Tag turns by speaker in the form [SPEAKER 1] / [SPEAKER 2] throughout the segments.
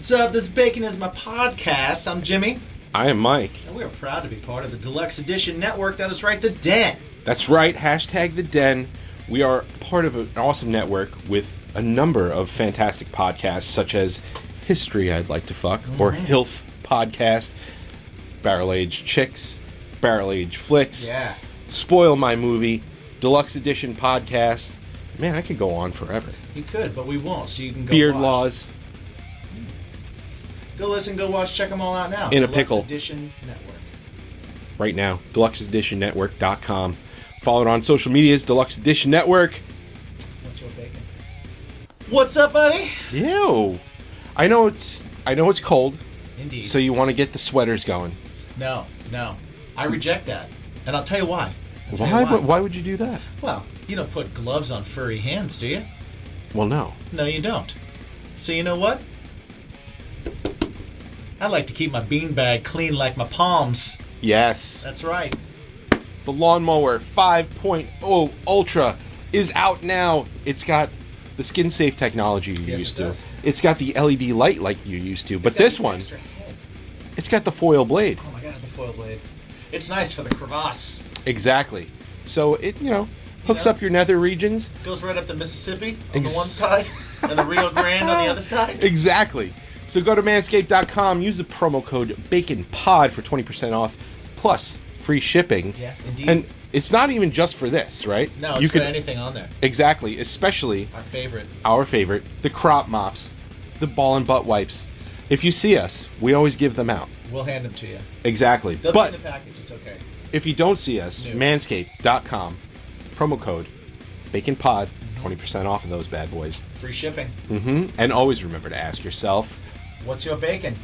[SPEAKER 1] What's up? This is Bacon is my podcast. I'm Jimmy.
[SPEAKER 2] I am Mike.
[SPEAKER 1] And we are proud to be part of the Deluxe Edition network. That is right, the Den.
[SPEAKER 2] That's right, hashtag the Den. We are part of an awesome network with a number of fantastic podcasts, such as History I'd Like to Fuck, or HILF Podcast, Barrel Age Chicks, Barrel Age Flicks, Spoil My Movie, Deluxe Edition Podcast. Man, I could go on forever.
[SPEAKER 1] You could, but we won't, so you can go
[SPEAKER 2] Beard
[SPEAKER 1] watch.
[SPEAKER 2] Laws.
[SPEAKER 1] Go listen, go watch, check them all out now.
[SPEAKER 2] In a
[SPEAKER 1] Deluxe
[SPEAKER 2] pickle.
[SPEAKER 1] Edition Network.
[SPEAKER 2] Right now, deluxeeditionnetwork.com. Follow it on social medias, Deluxe Edition Network.
[SPEAKER 1] What's your bacon? What's up, buddy?
[SPEAKER 2] Yo. I know it's cold.
[SPEAKER 1] Indeed.
[SPEAKER 2] So you want to get the sweaters going.
[SPEAKER 1] No. I reject that. And I'll tell you why.
[SPEAKER 2] Why would you do that?
[SPEAKER 1] Well, you don't put gloves on furry hands, do you?
[SPEAKER 2] Well, no.
[SPEAKER 1] No, you don't. So you know what? I like to keep my beanbag clean like my palms.
[SPEAKER 2] Yes.
[SPEAKER 1] That's right.
[SPEAKER 2] The Lawnmower 5.0 Ultra is out now. It's got the skin-safe technology you used to. It's got the LED light like you used to. But this one, it's got the foil blade.
[SPEAKER 1] Oh my god, the foil blade. It's nice for the crevasse.
[SPEAKER 2] Exactly. So it, hooks up your nether regions.
[SPEAKER 1] Goes right up the Mississippi on the one side and the Rio Grande on the other side.
[SPEAKER 2] Exactly. So go to manscaped.com, use the promo code BACONPOD for 20% off, plus free shipping.
[SPEAKER 1] Yeah, indeed.
[SPEAKER 2] And it's not even just for this, right?
[SPEAKER 1] No, it's for anything on there.
[SPEAKER 2] Exactly, especially
[SPEAKER 1] our favorite,
[SPEAKER 2] the crop mops, the ball and butt wipes. If you see us, we always give them out.
[SPEAKER 1] We'll hand them to you.
[SPEAKER 2] Exactly.
[SPEAKER 1] They'll be in the package, it's okay.
[SPEAKER 2] If you don't see us, manscaped.com, promo code BACONPOD, 20% off of those bad boys.
[SPEAKER 1] Free shipping.
[SPEAKER 2] And always remember to ask yourself,
[SPEAKER 1] what's your bacon?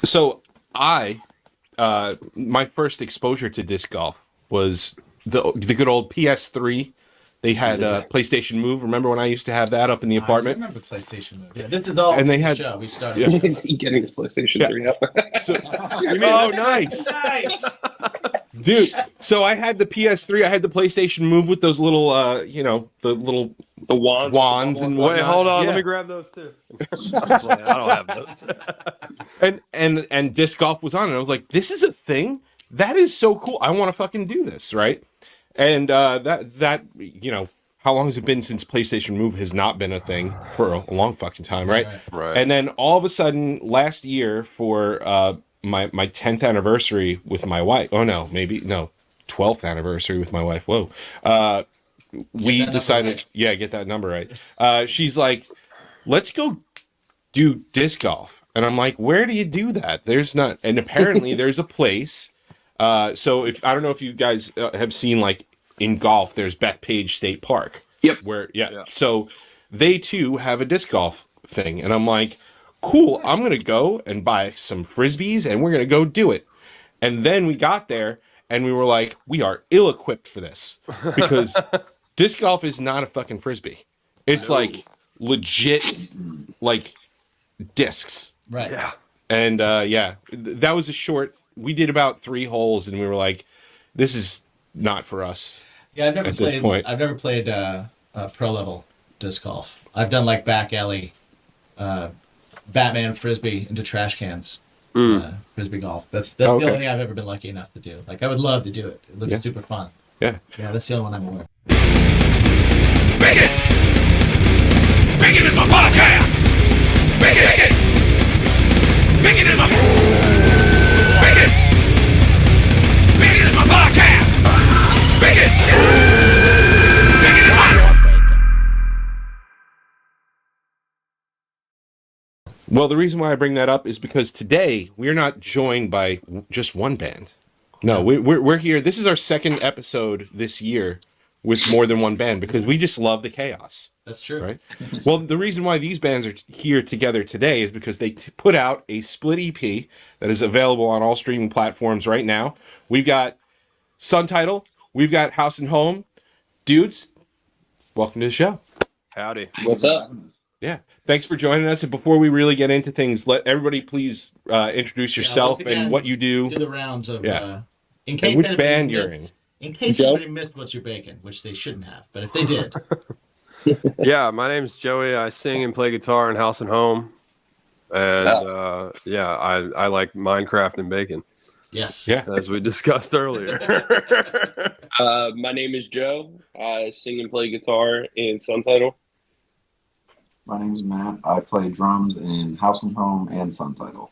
[SPEAKER 2] So my first exposure to disc golf was the good old PS3. They had PlayStation Move. Remember when I used to have that up in the apartment?
[SPEAKER 1] I remember PlayStation Move. Yeah, this is all.
[SPEAKER 2] And they had.
[SPEAKER 1] Show. We've started.
[SPEAKER 3] Yeah. Is he getting his PlayStation 3 up?
[SPEAKER 2] Oh, nice, dude. So I had the PS3. I had the PlayStation Move with those little, the wands and whatnot.
[SPEAKER 3] Wait, hold on. Let me grab those too. I don't have those.
[SPEAKER 2] and disc golf was on, and I was like, "This is a thing. That is so cool. I want to fucking do this, right?" And that how long has it been since PlayStation Move has not been a thing for a long fucking time, right?
[SPEAKER 3] Right.
[SPEAKER 2] And then all of a sudden, last year for my 10th anniversary with my wife. Oh no, 12th anniversary with my wife. Whoa. We decided, get that number right. She's like, let's go do disc golf. And I'm like, where do you do that? There's not, and apparently there's a place. So I don't know if you guys have seen, like, in golf, there's Bethpage State Park.
[SPEAKER 3] Yep.
[SPEAKER 2] So they too have a disc golf thing. And I'm like, cool, I'm going to go and buy some Frisbees and we're going to go do it. And then we got there and we were like, we are ill-equipped for this because disc golf is not a fucking Frisbee. It's like legit, like, discs.
[SPEAKER 1] Right.
[SPEAKER 3] Yeah.
[SPEAKER 2] And that was a short. We did about 3 holes, and we were like, "This is not for us."
[SPEAKER 1] Yeah, I've never played pro level disc golf. I've done like back alley, Batman Frisbee into trash cans, Frisbee golf. That's the only thing I've ever been lucky enough to do. Like, I would love to do it. It looks super fun.
[SPEAKER 2] Yeah.
[SPEAKER 1] Yeah, that's the only one I'm aware.
[SPEAKER 4] Bacon! Bacon is my podcast! Bacon! Bacon is my... Bacon! Bacon is my podcast! Bacon! Bacon is my...
[SPEAKER 2] Well, the reason why I bring that up is because today we're not joined by just one band. No, we're here. This is our second episode this year with more than one band because we just love the chaos.
[SPEAKER 1] That's true.
[SPEAKER 2] Right? Well, the reason why these bands are here together today is because they put out a split EP that is available on all streaming platforms right now. We've got Suntitle. We've got House and Home. Dudes, welcome to the show.
[SPEAKER 3] Howdy.
[SPEAKER 5] What's up?
[SPEAKER 2] Yeah. Thanks for joining us. And before we really get into things, let everybody please introduce yourself and what you do.
[SPEAKER 1] Do the rounds of in
[SPEAKER 2] case and which band you're in.
[SPEAKER 1] In case somebody missed What's Your Bacon, which they shouldn't have, but if they did.
[SPEAKER 3] Yeah, my name's Joey. I sing and play guitar in House and Home. And Yeah, I like Minecraft and bacon,
[SPEAKER 1] Yes.
[SPEAKER 2] Yeah.
[SPEAKER 3] as we discussed earlier.
[SPEAKER 5] My name is Joe. I sing and play guitar in Suntitle.
[SPEAKER 6] My name is Matt. I play drums in House and Home and Suntitle.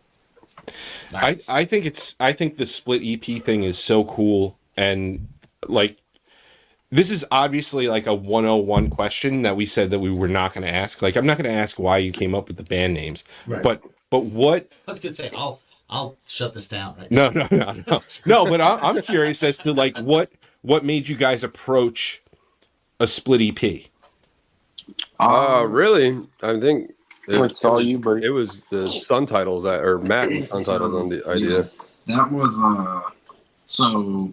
[SPEAKER 1] Nice.
[SPEAKER 2] I think the split EP thing is so cool, and like this is obviously like a 101 question that we said that we were not going to ask. Like I'm not going to ask why you came up with the band names,
[SPEAKER 1] Right.
[SPEAKER 2] but what?
[SPEAKER 1] That's good to say. I'll shut this down right now.
[SPEAKER 2] No. But I'm curious as to like what made you guys approach a split EP.
[SPEAKER 3] Really? I think
[SPEAKER 6] It's all you, buddy.
[SPEAKER 3] it was the Sun titles or Matt and Sun titles on the idea.
[SPEAKER 6] Yeah, that was so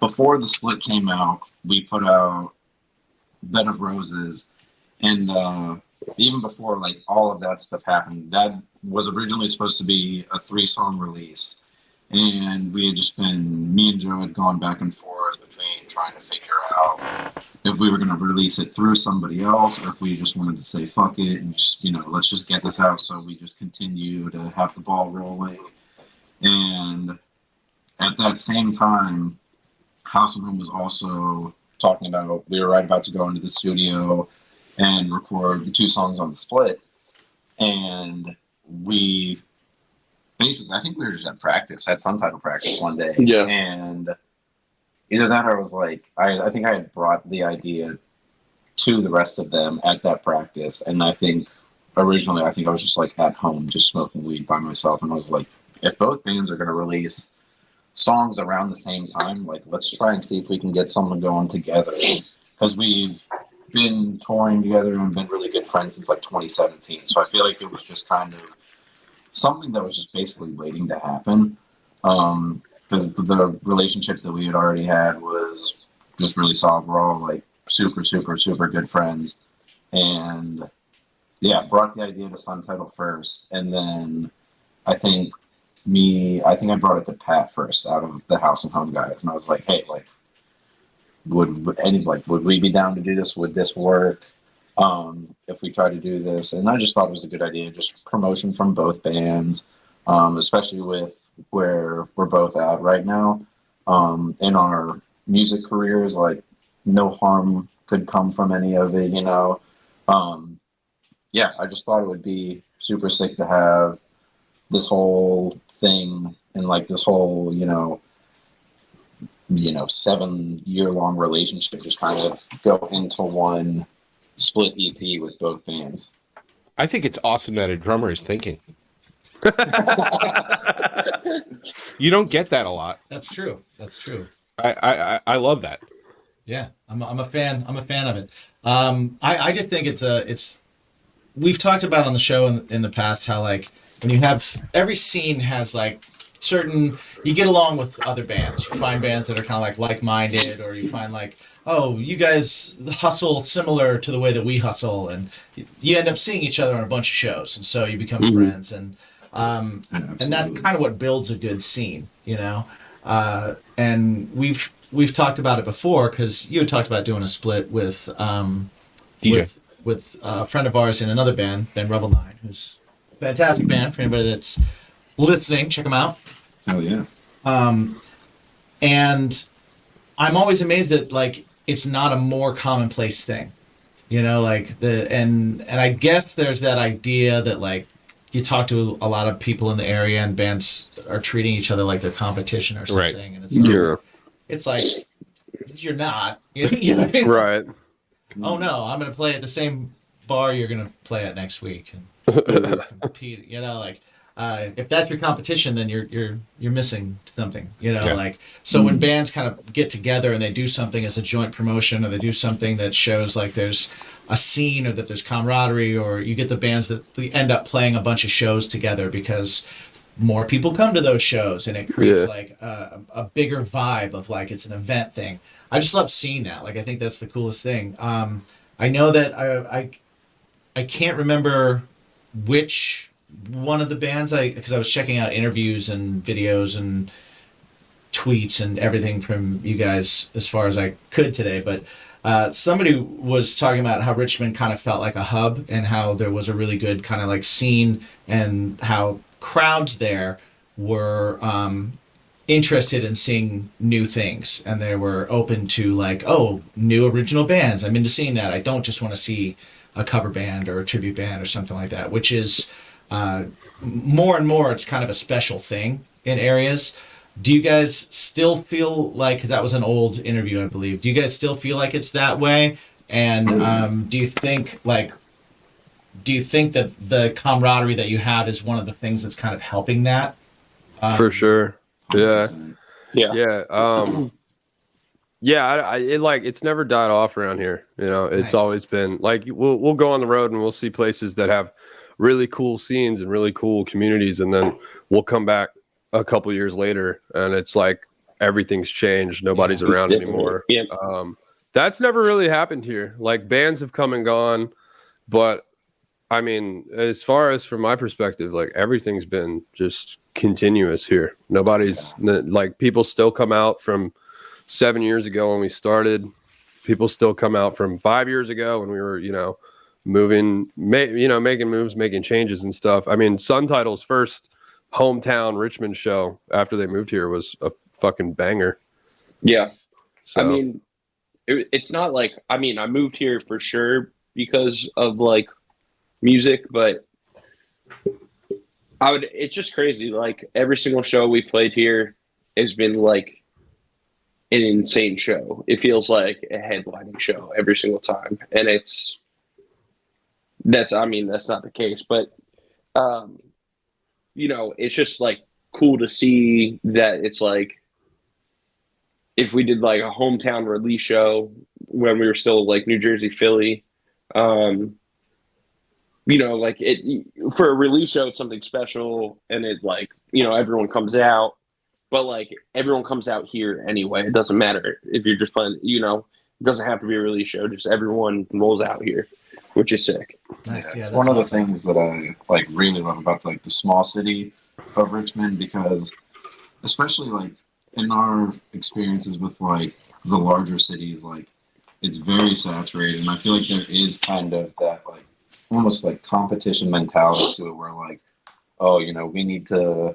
[SPEAKER 6] before the split came out, we put out Bed of Roses, and even before like all of that stuff happened, that was originally supposed to be a 3-song release, and we had just been, me and Joe had gone back and forth between trying to figure out if we were going to release it through somebody else or if we just wanted to say fuck it and just, let's just get this out. So we just continue to have the ball rolling. And at that same time, House of Home was also talking about, we were right about to go into the studio and record the 2 songs on the split. And we basically, I think we were just at practice, at Suntitle practice one day.
[SPEAKER 5] Yeah.
[SPEAKER 6] And either that or I was like, I think I had brought the idea to the rest of them at that practice. And I think originally, I was just like at home, just smoking weed by myself. And I was like, if both bands are going to release songs around the same time, like let's try and see if we can get something going together. Because we've been touring together and been really good friends since like 2017. So I feel like it was just kind of something that was just basically waiting to happen. Because the relationship that we had already had was just really solid. We're all like super, super, super good friends. And yeah, brought the idea to Suntitle first. And then I think I brought it to Pat first out of the House and Home guys. And I was like, hey, like, would we be down to do this? Would this work if we try to do this? And I just thought it was a good idea, just promotion from both bands, especially with where we're both at right now in our music careers. Like no harm could come from any of it, yeah, I just thought it would be super sick to have this whole thing and like this whole 7-year-long relationship just kind of go into one split EP with both bands.
[SPEAKER 2] I think it's awesome that a drummer is thinking. You don't get that a lot.
[SPEAKER 1] That's true.
[SPEAKER 2] I love that.
[SPEAKER 1] Yeah, I'm a fan of it. I just think it's we've talked about on the show in the past how like when you have every scene has like certain, you get along with other bands, you find bands that are kind of like-minded, or you find like, oh, you guys hustle similar to the way that we hustle, and you end up seeing each other on a bunch of shows, and so you become friends, and that's kind of what builds a good scene, and we've talked about it before because you had talked about doing a split with
[SPEAKER 2] DJ.
[SPEAKER 1] with a friend of ours in another band, Ben Rebel 9, who's a fantastic band. For anybody that's listening, check them out.
[SPEAKER 6] Oh yeah.
[SPEAKER 1] And I'm always amazed that like it's not a more commonplace thing, like and I guess there's that idea that like you talk to a lot of people in the area and bands are treating each other like they're competition or something,
[SPEAKER 2] Right.
[SPEAKER 1] and it's like,
[SPEAKER 3] Yeah.
[SPEAKER 1] it's like you're not, you know what I mean?
[SPEAKER 3] Right.
[SPEAKER 1] Oh no, I'm gonna play at the same bar you're gonna play at next week and compete. Like if that's your competition, then you're missing something.
[SPEAKER 2] Yeah.
[SPEAKER 1] Like so when bands kind of get together and they do something as a joint promotion, or they do something that shows like there's a scene or that there's camaraderie, or you get the bands that they end up playing a bunch of shows together because more people come to those shows and it creates like a bigger vibe of like it's an event thing. I just love seeing that. Like I think that's the coolest thing. I know that I can't remember which one of the bands because I was checking out interviews and videos and tweets and everything from you guys as far as I could today, but somebody was talking about how Richmond kind of felt like a hub and how there was a really good kind of like scene and how crowds there were interested in seeing new things, and they were open to like, oh, new original bands. I'm into seeing that. I don't just want to see a cover band or a tribute band or something like that, which is more and more, it's kind of a special thing in areas. Do you guys still feel like, because that was an old interview, I believe, do you guys still feel like it's that way? And do you think that the camaraderie that you have is one of the things that's kind of helping that?
[SPEAKER 3] For sure. Yeah.
[SPEAKER 6] 100%.
[SPEAKER 3] Yeah. It's never died off around here. You know, it's
[SPEAKER 1] Nice.
[SPEAKER 3] always been like, we'll go on the road and we'll see places that have really cool scenes and really cool communities. And then we'll come back a couple years later and it's like, everything's changed. Nobody's
[SPEAKER 5] It's
[SPEAKER 3] around
[SPEAKER 5] different.
[SPEAKER 3] anymore.
[SPEAKER 5] Yeah.
[SPEAKER 3] That's never really happened here. Like bands have come and gone, but I mean, as far as from my perspective, like everything's been just continuous here. Like people still come out from 7 years ago when we started. People still come out from 5 years ago when we were, making moves, making changes and stuff. I mean, Suntitle's first hometown Richmond show after they moved here was a fucking banger.
[SPEAKER 5] Yeah.
[SPEAKER 3] So,
[SPEAKER 5] I mean, it's not like, I moved here for sure because of like music, but it's just crazy. Like every single show we played here has been like an insane show. It feels like a headlining show every single time. And that's not the case, but, it's just like cool to see that it's like, if we did like a hometown release show when we were still like New Jersey, Philly, like it for a release show, it's something special and it like, everyone comes out, but like everyone comes out here anyway. It doesn't matter if you're just playing, it doesn't have to be a release show. Just everyone rolls out here, which is sick.
[SPEAKER 1] Nice. Yeah,
[SPEAKER 6] It's
[SPEAKER 1] that's
[SPEAKER 6] one of the
[SPEAKER 1] awesome.
[SPEAKER 6] things that I like really love about like the small city of Richmond, because especially like in our experiences with like the larger cities, like it's very saturated, and I feel like there is kind of that like almost like competition mentality to it, where like, oh, we need to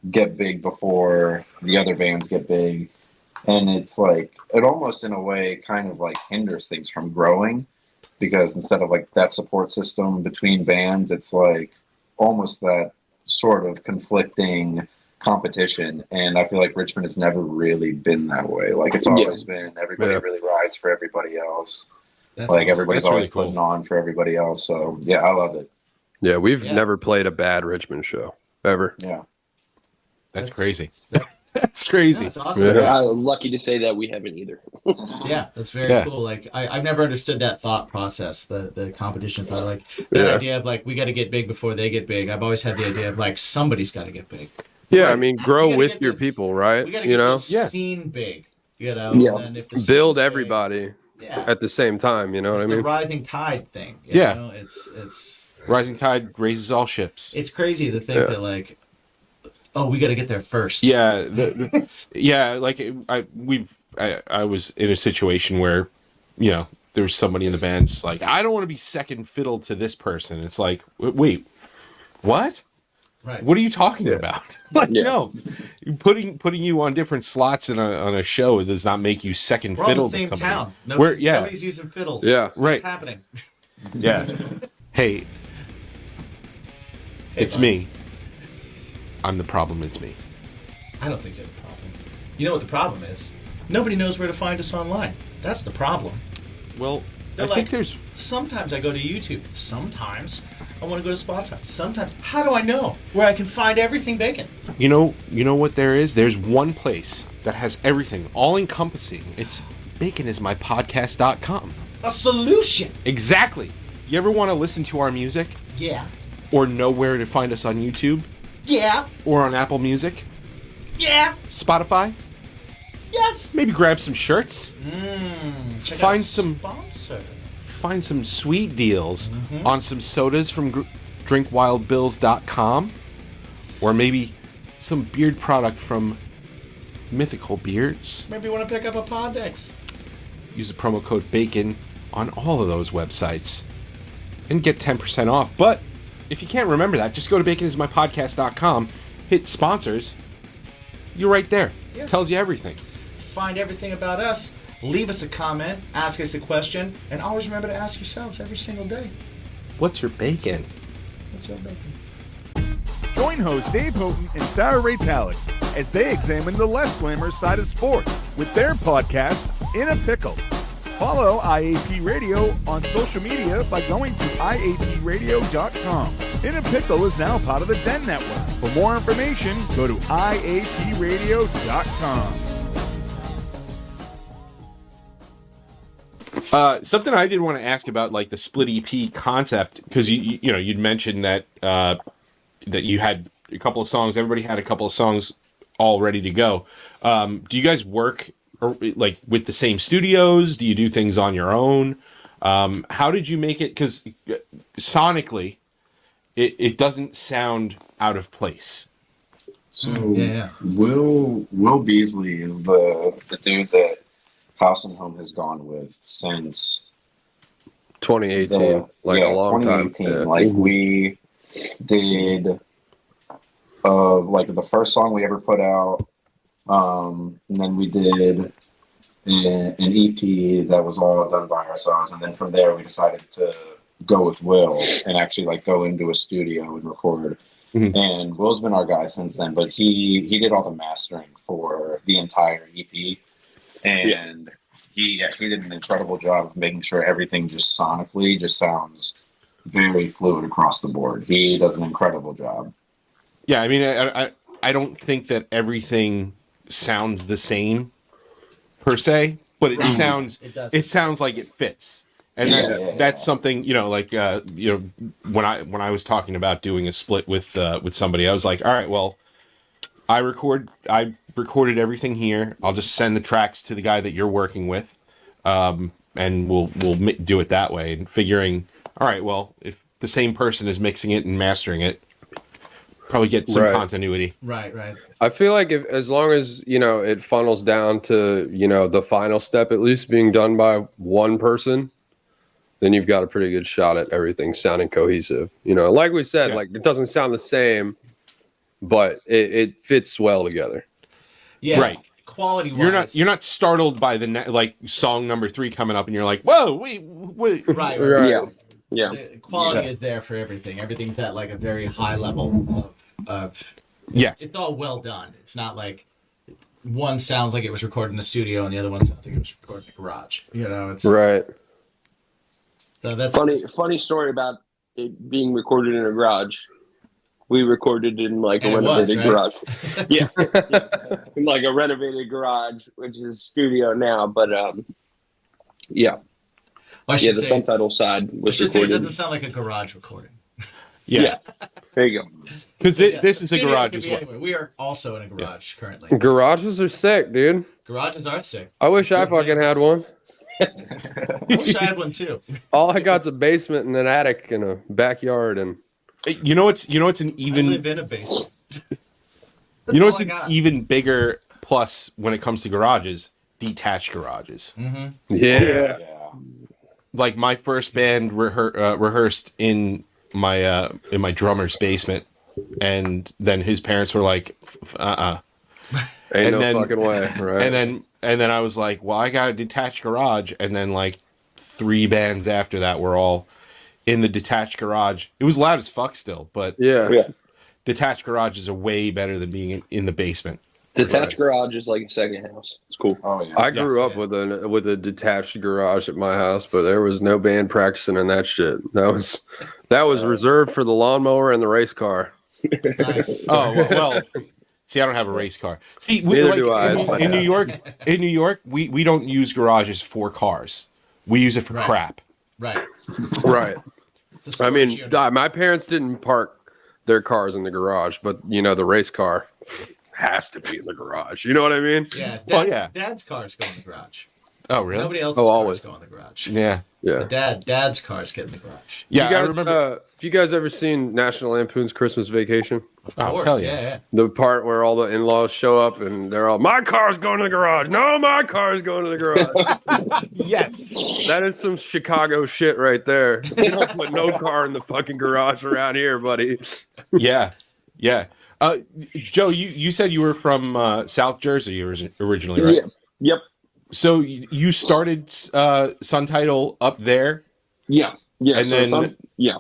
[SPEAKER 6] get big before the other bands get big, and it's like it almost in a way kind of like hinders things from growing, because instead of like that support system between bands, it's like almost that sort of conflicting competition. And I feel like Richmond has never really been that way. Like it's always been everybody really rides for everybody else.
[SPEAKER 1] That's
[SPEAKER 6] Like
[SPEAKER 1] awesome.
[SPEAKER 6] everybody's
[SPEAKER 2] That's really
[SPEAKER 6] always
[SPEAKER 2] cool.
[SPEAKER 6] putting on for everybody else. So yeah, I love it.
[SPEAKER 3] yeah, we've
[SPEAKER 1] Yeah.
[SPEAKER 3] never played a bad Richmond show ever.
[SPEAKER 6] Yeah.
[SPEAKER 2] That's crazy. That's crazy.
[SPEAKER 1] That's awesome.
[SPEAKER 3] Yeah.
[SPEAKER 5] I'm lucky to say that we haven't either.
[SPEAKER 1] Yeah, that's very
[SPEAKER 2] Yeah.
[SPEAKER 1] cool. Like I've never understood that thought process, the competition thought, like that
[SPEAKER 3] Yeah.
[SPEAKER 1] idea of like we got to get big before they get big. I've always had the idea of like somebody's got to get big.
[SPEAKER 3] Yeah,
[SPEAKER 1] Right.
[SPEAKER 3] I mean,
[SPEAKER 1] We
[SPEAKER 3] grow
[SPEAKER 1] gotta
[SPEAKER 3] with
[SPEAKER 1] get
[SPEAKER 3] your
[SPEAKER 1] this-
[SPEAKER 3] people, right?
[SPEAKER 1] We got to get this
[SPEAKER 2] Yeah.
[SPEAKER 1] scene big,
[SPEAKER 5] Yeah.
[SPEAKER 1] And then if the scene's
[SPEAKER 3] Build
[SPEAKER 1] big,
[SPEAKER 3] everybody
[SPEAKER 1] yeah,
[SPEAKER 3] at the same time. You know
[SPEAKER 1] it's
[SPEAKER 3] what I
[SPEAKER 1] the
[SPEAKER 3] mean?
[SPEAKER 1] rising tide thing.
[SPEAKER 2] Yeah.
[SPEAKER 1] It's
[SPEAKER 2] Rising tide raises all ships.
[SPEAKER 1] it's crazy to think
[SPEAKER 3] Yeah.
[SPEAKER 1] that like, oh, we got to get there first.
[SPEAKER 2] Yeah, yeah. Like I was in a situation where, there was somebody in the band just like, I don't want to be second fiddle to this person. It's like, wait, what?
[SPEAKER 1] Right.
[SPEAKER 2] What are you talking about? Like,
[SPEAKER 5] Yeah.
[SPEAKER 2] no, putting you on different slots on a show does not make you second
[SPEAKER 1] We're all in
[SPEAKER 2] fiddle
[SPEAKER 1] the
[SPEAKER 2] to
[SPEAKER 1] same
[SPEAKER 2] somebody.
[SPEAKER 1] town.
[SPEAKER 2] We're-
[SPEAKER 1] Nobody's using fiddles.
[SPEAKER 3] Yeah.
[SPEAKER 1] What's
[SPEAKER 2] Right.
[SPEAKER 1] happening?
[SPEAKER 2] Yeah. Hey, it's
[SPEAKER 1] bud.
[SPEAKER 2] me. I'm the problem. It's me.
[SPEAKER 1] I don't think you're the problem. You know what the problem is? Nobody knows where to find us online. That's the problem.
[SPEAKER 2] Well,
[SPEAKER 1] They're
[SPEAKER 2] I
[SPEAKER 1] like,
[SPEAKER 2] think there's
[SPEAKER 1] sometimes I go to YouTube. Sometimes I want to go to Spotify. Sometimes, how do I know where I can find everything bacon?
[SPEAKER 2] You know what there is? There's one place that has everything, all encompassing. It's baconismypodcast.com.
[SPEAKER 1] A solution.
[SPEAKER 2] Exactly. You ever want to listen to our music
[SPEAKER 1] Yeah.
[SPEAKER 2] or know where to find us on YouTube
[SPEAKER 1] Yeah.
[SPEAKER 2] or on Apple Music,
[SPEAKER 1] Yeah.
[SPEAKER 2] Spotify?
[SPEAKER 1] Yes.
[SPEAKER 2] Maybe grab some shirts,
[SPEAKER 1] Check
[SPEAKER 2] Find
[SPEAKER 1] out
[SPEAKER 2] some-
[SPEAKER 1] sponsor.
[SPEAKER 2] find some sweet deals on some sodas from drinkwildbills.com, or maybe some beard product from Mythical Beards.
[SPEAKER 1] Maybe you want to pick up a Podex.
[SPEAKER 2] Use the promo code BACON on all of those websites and get 10% off. But if you can't remember that, just go to baconismypodcast.com, hit sponsors. You're right there.
[SPEAKER 1] Yeah.
[SPEAKER 2] Tells you everything.
[SPEAKER 1] Find everything about us. Leave us a comment. Ask us a question. And always remember to ask yourselves every single day,
[SPEAKER 2] What's your bacon?
[SPEAKER 1] what's your bacon?
[SPEAKER 7] Join hosts Dave Houghton and Sarah Ray Pallett as they examine the less glamorous side of sports with their podcast, In a Pickle. Follow IAP Radio on social media by going to IAPradio.com. In a Pickle is now part of the Den Network. For more information, go to IAPradio.com.
[SPEAKER 2] Something I did want to ask about, like the split EP concept, because you'd mentioned that that you had a couple of songs. Everybody had a couple of songs all ready to go. Do you guys work like with the same studios? Do you do things on your own? How did you make it? Because sonically, it doesn't sound out of place.
[SPEAKER 6] So
[SPEAKER 1] Yeah.
[SPEAKER 6] Will Beasley is the dude that House and Home has gone with since
[SPEAKER 3] 2018, a long time.
[SPEAKER 6] 2018.
[SPEAKER 3] Yeah.
[SPEAKER 6] Like we did, like the first song we ever put out, and then we did an EP that was all done by ourselves, and then from there we decided to go with Will and actually like go into a studio and record.
[SPEAKER 2] Mm-hmm.
[SPEAKER 6] And Will's been our guy since then, but he did all the mastering for the entire EP, and he did an incredible job of making sure everything just sonically just sounds very fluid across the board. He does an incredible job.
[SPEAKER 2] Yeah, I mean, I don't think that everything sounds the same per se, but it sounds
[SPEAKER 1] It
[SPEAKER 2] sounds like it fits. And that's something, like when I was talking about doing a split with somebody, I was like, all right, well, I recorded everything here. I'll just send the tracks to the guy that you're working with, and we'll do it that way. And figuring, all right, well, if the same person is mixing it and mastering it, probably get some continuity.
[SPEAKER 1] Right.
[SPEAKER 3] I feel like as long as, it funnels down to, the final step at least being done by one person, then you've got a pretty good shot at everything sounding cohesive. Like we said, like it doesn't sound the same, but it fits well together.
[SPEAKER 1] Yeah.
[SPEAKER 2] Right.
[SPEAKER 1] Quality wise.
[SPEAKER 2] You're not startled by like song number 3 coming up and you're like, whoa, wait.
[SPEAKER 1] Right.
[SPEAKER 5] Yeah.
[SPEAKER 1] The quality is there for everything. Everything's at like a very high level of
[SPEAKER 2] Yes.
[SPEAKER 1] It's all well done. It's not like one sounds like it was recorded in the studio and the other one sounds like it was recorded in the garage. It's
[SPEAKER 3] Right.
[SPEAKER 1] So that's
[SPEAKER 5] Funny story about it being recorded in a garage. We recorded in like a
[SPEAKER 1] And it was,
[SPEAKER 5] renovated
[SPEAKER 1] right?
[SPEAKER 5] garage. Yeah. In like a renovated garage, which is a studio now. But yeah.
[SPEAKER 1] I
[SPEAKER 5] Yeah,
[SPEAKER 1] should
[SPEAKER 5] the
[SPEAKER 1] say,
[SPEAKER 5] Suntitle side
[SPEAKER 1] I
[SPEAKER 5] was
[SPEAKER 1] should say it
[SPEAKER 5] recorded.
[SPEAKER 1] doesn't sound like a garage recording.
[SPEAKER 2] Yeah.
[SPEAKER 5] There you go.
[SPEAKER 2] Because this is a
[SPEAKER 1] Studio
[SPEAKER 2] garage
[SPEAKER 1] could
[SPEAKER 2] as
[SPEAKER 1] be
[SPEAKER 2] well.
[SPEAKER 1] anywhere. We are also in a garage currently.
[SPEAKER 3] Garages are sick, dude.
[SPEAKER 1] Garages are sick.
[SPEAKER 3] I wish I fucking had one.
[SPEAKER 1] I wish I had one too.
[SPEAKER 3] All I got's a basement and an attic and a backyard and
[SPEAKER 2] You know it's an
[SPEAKER 1] I live
[SPEAKER 2] even
[SPEAKER 1] in a basement.
[SPEAKER 2] it's an even bigger plus when it comes to garages, detached garages.
[SPEAKER 3] yeah.
[SPEAKER 2] Like my first band rehearsed in my drummer's basement, and then his parents were like,
[SPEAKER 3] Ain't
[SPEAKER 2] And
[SPEAKER 3] no
[SPEAKER 2] then-
[SPEAKER 3] fucking way, right?
[SPEAKER 2] and then I was like, well, I got a detached garage, and then like 3 bands after that were all in the detached garage. It was loud as fuck still, but
[SPEAKER 3] yeah.
[SPEAKER 2] detached garages are way better than being in the basement.
[SPEAKER 5] Detached garage is like a second house. It's cool.
[SPEAKER 6] Oh yeah.
[SPEAKER 3] I grew
[SPEAKER 2] Yes.
[SPEAKER 3] up with a detached garage at my house, but there was no band practicing in that shit. That was reserved for the lawnmower and the race car.
[SPEAKER 1] Nice.
[SPEAKER 2] Oh well. See, I don't have a race car. See,
[SPEAKER 3] Neither do I.
[SPEAKER 2] in New York, we don't use garages for cars. We use it for
[SPEAKER 1] Right.
[SPEAKER 2] crap.
[SPEAKER 1] Right.
[SPEAKER 3] Right.
[SPEAKER 1] It's a
[SPEAKER 3] I
[SPEAKER 1] storage
[SPEAKER 3] mean,
[SPEAKER 1] unit.
[SPEAKER 3] my parents didn't park their cars in the garage, but the race car has to be in the garage. You know what I mean?
[SPEAKER 1] Yeah.
[SPEAKER 2] Well, yeah.
[SPEAKER 1] Dad's cars go in the garage.
[SPEAKER 2] Oh, really?
[SPEAKER 1] Nobody else's
[SPEAKER 3] Oh,
[SPEAKER 1] cars
[SPEAKER 3] always.
[SPEAKER 1] go in the garage.
[SPEAKER 2] Yeah.
[SPEAKER 3] Yeah.
[SPEAKER 1] But Dad's cars get in the garage.
[SPEAKER 2] Yeah,
[SPEAKER 3] You
[SPEAKER 2] I
[SPEAKER 3] guys,
[SPEAKER 2] remember.
[SPEAKER 3] have you guys ever seen National Lampoon's Christmas Vacation?
[SPEAKER 1] Of
[SPEAKER 2] Oh,
[SPEAKER 1] course,
[SPEAKER 2] hell yeah.
[SPEAKER 1] yeah.
[SPEAKER 3] The part where all the in-laws show up and they're all, my car's going to the garage. No, my car's going to the garage.
[SPEAKER 2] Yes.
[SPEAKER 3] That is some Chicago shit right there. You don't put no car in the fucking garage around here, buddy.
[SPEAKER 2] Yeah. Yeah. Joe, you said you were from South Jersey originally, right?
[SPEAKER 5] Yeah. Yep.
[SPEAKER 2] So you started Suntitle up there,
[SPEAKER 5] Yeah. Yeah.
[SPEAKER 2] and then
[SPEAKER 5] yeah.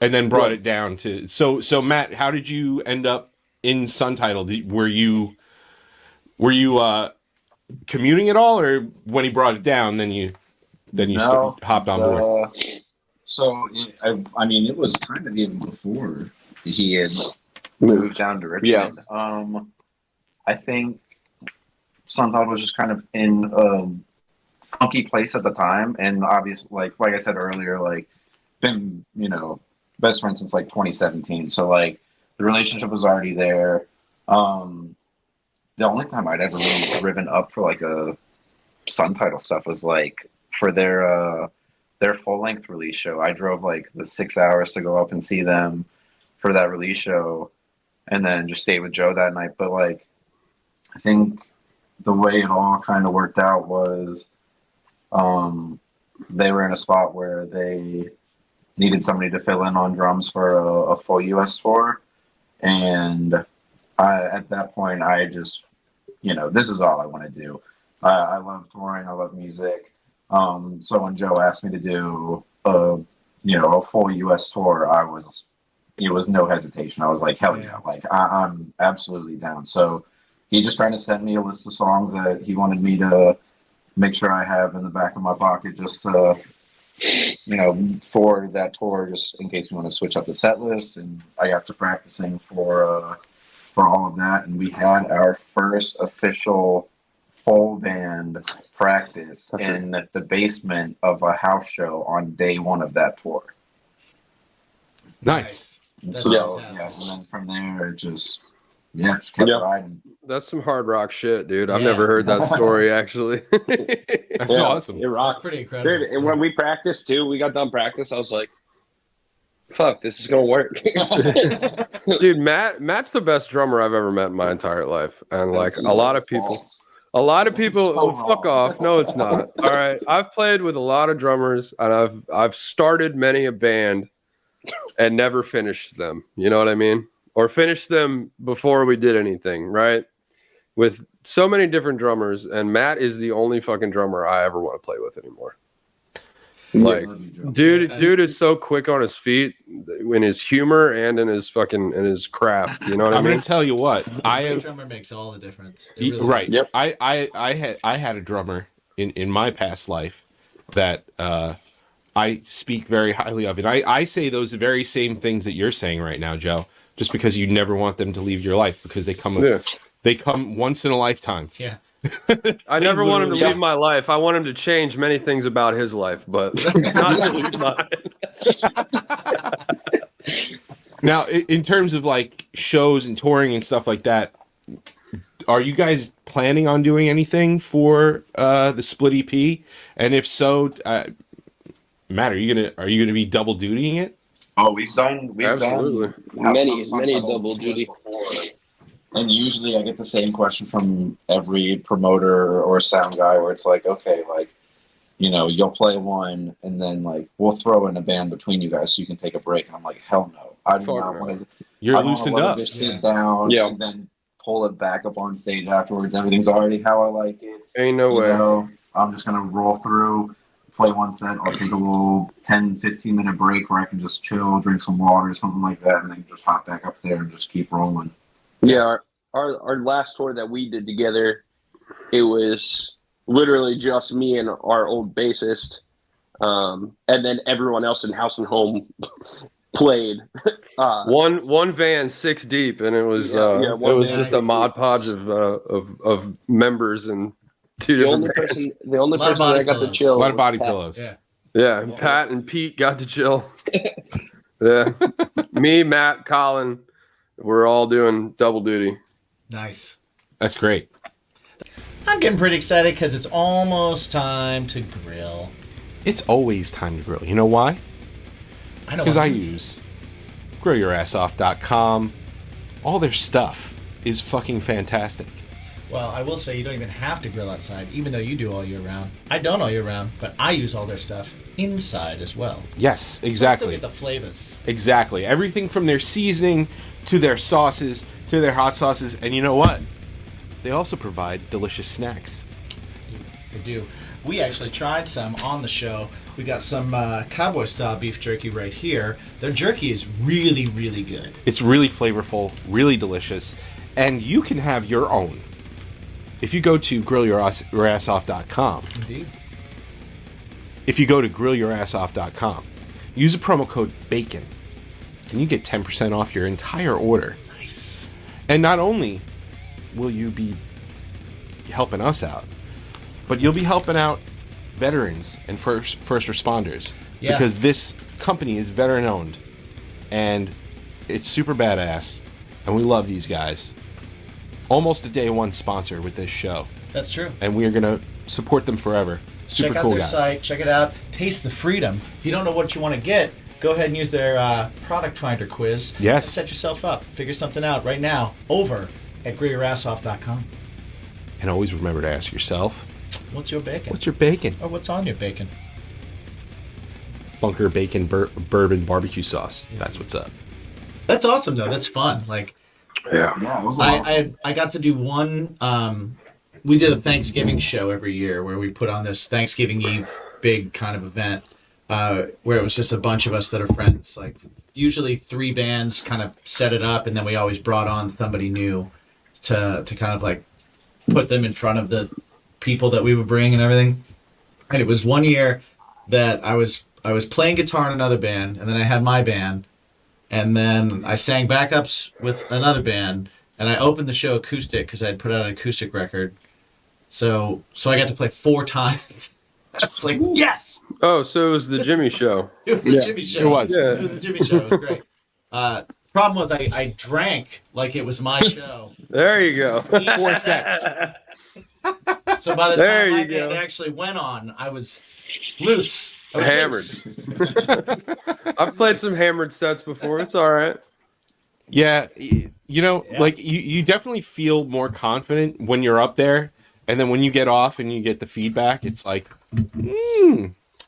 [SPEAKER 2] and then brought it down to. So Matt, how did you end up in Suntitle? Were you commuting at all, or when he brought it down, then you hopped on board?
[SPEAKER 6] I mean, it was kind of even before he had moved down to Richmond. Yeah. I think Suntitle was just kind of in a funky place at the time, and obviously, like I said earlier, like been best friends since like 2017. So like the relationship was already there. The only time I'd ever really driven up for like a Suntitle stuff was like for their full length release show. I drove like the 6 hours to go up and see them for that release show, and then just stayed with Joe that night. But like, I think the way it all kind of worked out was, they were in a spot where they needed somebody to fill in on drums for a full U.S. tour, and at that point, I just, this is all I want to do. I love touring. I love music. So when Joe asked me to do a full U.S. tour, it was no hesitation. I was like, hell yeah, like I'm absolutely down. So he just kind of sent me a list of songs that he wanted me to make sure I have in the back of my pocket, just for that tour, just in case we want to switch up the set list. And I got to practicing for all of that, and we had our first official full band practice in the basement of a house show on day one of that tour.
[SPEAKER 2] Nice.
[SPEAKER 6] And so and then from there it just kept riding.
[SPEAKER 3] That's some hard rock shit, dude. I've never heard that story, actually.
[SPEAKER 2] That's awesome.
[SPEAKER 5] It rocked.
[SPEAKER 1] That's pretty incredible.
[SPEAKER 5] Dude, and when we practiced too, we got done practice, I was like, fuck, this is gonna work.
[SPEAKER 3] Dude, Matt's the best drummer I've ever met in my entire life. And like a lot of people fuck off. No, it's not. All right. I've played with a lot of drummers, and I've started many a band and never finished them. You know what I mean? Or finished them before we did anything, right? With so many different drummers, and Matt is the only fucking drummer I ever want to play with anymore. Like, dude is so quick on his feet in his humor and in his craft. You know what I mean?
[SPEAKER 2] I'm gonna tell you what,
[SPEAKER 1] drummer makes all the difference. It really
[SPEAKER 2] right.
[SPEAKER 1] does.
[SPEAKER 2] Yep. I had a drummer in my past life that I speak very highly of, and I say those very same things that you're saying right now, Joe. Just because you never want them to leave your life, because they come once in a lifetime.
[SPEAKER 1] Yeah.
[SPEAKER 3] I never want him to leave my life. I want him to change many things about his life, but not to leave mine.
[SPEAKER 2] Now, in terms of like shows and touring and stuff like that, are you guys planning on doing anything for the split EP? And if so, Matt, are you gonna be double dutying it?
[SPEAKER 6] Oh, we've done
[SPEAKER 5] many double duty
[SPEAKER 6] before. And usually I get the same question from every promoter or sound guy where it's like, okay, like, you'll play one and then like we'll throw in a band between you guys so you can take a break. And I'm like, hell no. I do not want to.
[SPEAKER 2] You're loosened up.
[SPEAKER 6] Just sit down and then pull it back up on stage afterwards. Everything's already how I like it.
[SPEAKER 3] Ain't no way.
[SPEAKER 6] I'm just gonna roll through, play one set. I'll take a little 10-15 minute break where I can just chill, drink some water, something like that, and then just hop back up there and just keep rolling.
[SPEAKER 5] Yeah, our last tour that we did together, it was literally just me and our old bassist, and then everyone else in House and Home played.
[SPEAKER 3] One van 6 deep, and it was just a mod podge of members and the only person
[SPEAKER 5] that got to chill.
[SPEAKER 2] A lot of body pillows.
[SPEAKER 3] Yeah. Pat and Pete got to chill. Yeah, me, Matt, Colin. We're all doing double duty.
[SPEAKER 1] Nice.
[SPEAKER 2] That's great.
[SPEAKER 1] I'm getting pretty excited because it's almost time to grill.
[SPEAKER 2] It's always time to grill. You know why?
[SPEAKER 1] I know.
[SPEAKER 2] Because I use grillyourassoff.com. all their stuff is fucking fantastic.
[SPEAKER 1] Well, I will say you don't even have to grill outside, even though you do all year round. I don't all year round, but I use all their stuff inside as well.
[SPEAKER 2] Yes,
[SPEAKER 1] So I
[SPEAKER 2] exactly.
[SPEAKER 1] still get the flavors.
[SPEAKER 2] Exactly. Everything from their seasoning to their sauces to their hot sauces. And you know what? They also provide delicious snacks.
[SPEAKER 1] They do. We actually tried some on the show. We got some cowboy style beef jerky right here. Their jerky is really, really good.
[SPEAKER 2] It's really flavorful, really delicious, and you can have your own. If you go to grillyourassoff.com,
[SPEAKER 1] Indeed.
[SPEAKER 2] if you go to grillyourassoff.com, use a promo code BACON, and you get 10% off your entire order.
[SPEAKER 1] Nice.
[SPEAKER 2] And not only will you be helping us out, but you'll be helping out veterans and first responders.
[SPEAKER 1] Yeah.
[SPEAKER 2] Because this company is veteran owned, and it's super badass, and we love these guys. Almost a day one sponsor with this show,
[SPEAKER 1] That's true.
[SPEAKER 2] and we are going to support them forever. Super
[SPEAKER 1] Check out
[SPEAKER 2] cool
[SPEAKER 1] their
[SPEAKER 2] guys.
[SPEAKER 1] site. Check it out. Taste the freedom. If you don't know what you want to get, go ahead and use their product finder quiz.
[SPEAKER 2] Yes.
[SPEAKER 1] Set yourself up. Figure something out right now over at grillyourassoff.com.
[SPEAKER 2] And always remember to ask yourself,
[SPEAKER 1] What's your bacon?
[SPEAKER 2] what's your bacon?
[SPEAKER 1] Or what's on your bacon?
[SPEAKER 2] Bunker bacon bourbon barbecue sauce. That's what's up.
[SPEAKER 1] That's awesome, though. That's fun. Like,
[SPEAKER 3] Yeah.
[SPEAKER 6] Yeah, it was a lot.
[SPEAKER 1] I got to do one. We did a Thanksgiving show every year where we put on this Thanksgiving Eve big kind of event where it was just a bunch of us that are friends. Like usually 3 bands kind of set it up, and then we always brought on somebody new to kind of like put them in front of the people that we would bring and everything. And it was one year that I was playing guitar in another band, and then I had my band. And then I sang backups with another band, and I opened the show acoustic because I had put out an acoustic record. So I got to play 4 times. I was like, yes!
[SPEAKER 3] Oh, so it was the Jimmy show.
[SPEAKER 1] It was the
[SPEAKER 5] Yeah,
[SPEAKER 1] Jimmy show.
[SPEAKER 2] it was.
[SPEAKER 3] Yeah.
[SPEAKER 1] It was the Jimmy show. It was great. Problem was I drank like it was my show.
[SPEAKER 3] There you go.
[SPEAKER 1] 4 sets. So by the
[SPEAKER 3] There
[SPEAKER 1] time my
[SPEAKER 3] you go.
[SPEAKER 1] band actually went on, I was loose. I was
[SPEAKER 3] Hammered.
[SPEAKER 1] loose.
[SPEAKER 3] I've played some hammered sets before. It's all right.
[SPEAKER 2] Yeah, you know,
[SPEAKER 1] Yeah.
[SPEAKER 2] like you definitely feel more confident when you're up there, and then when you get off and you get the feedback, it's like,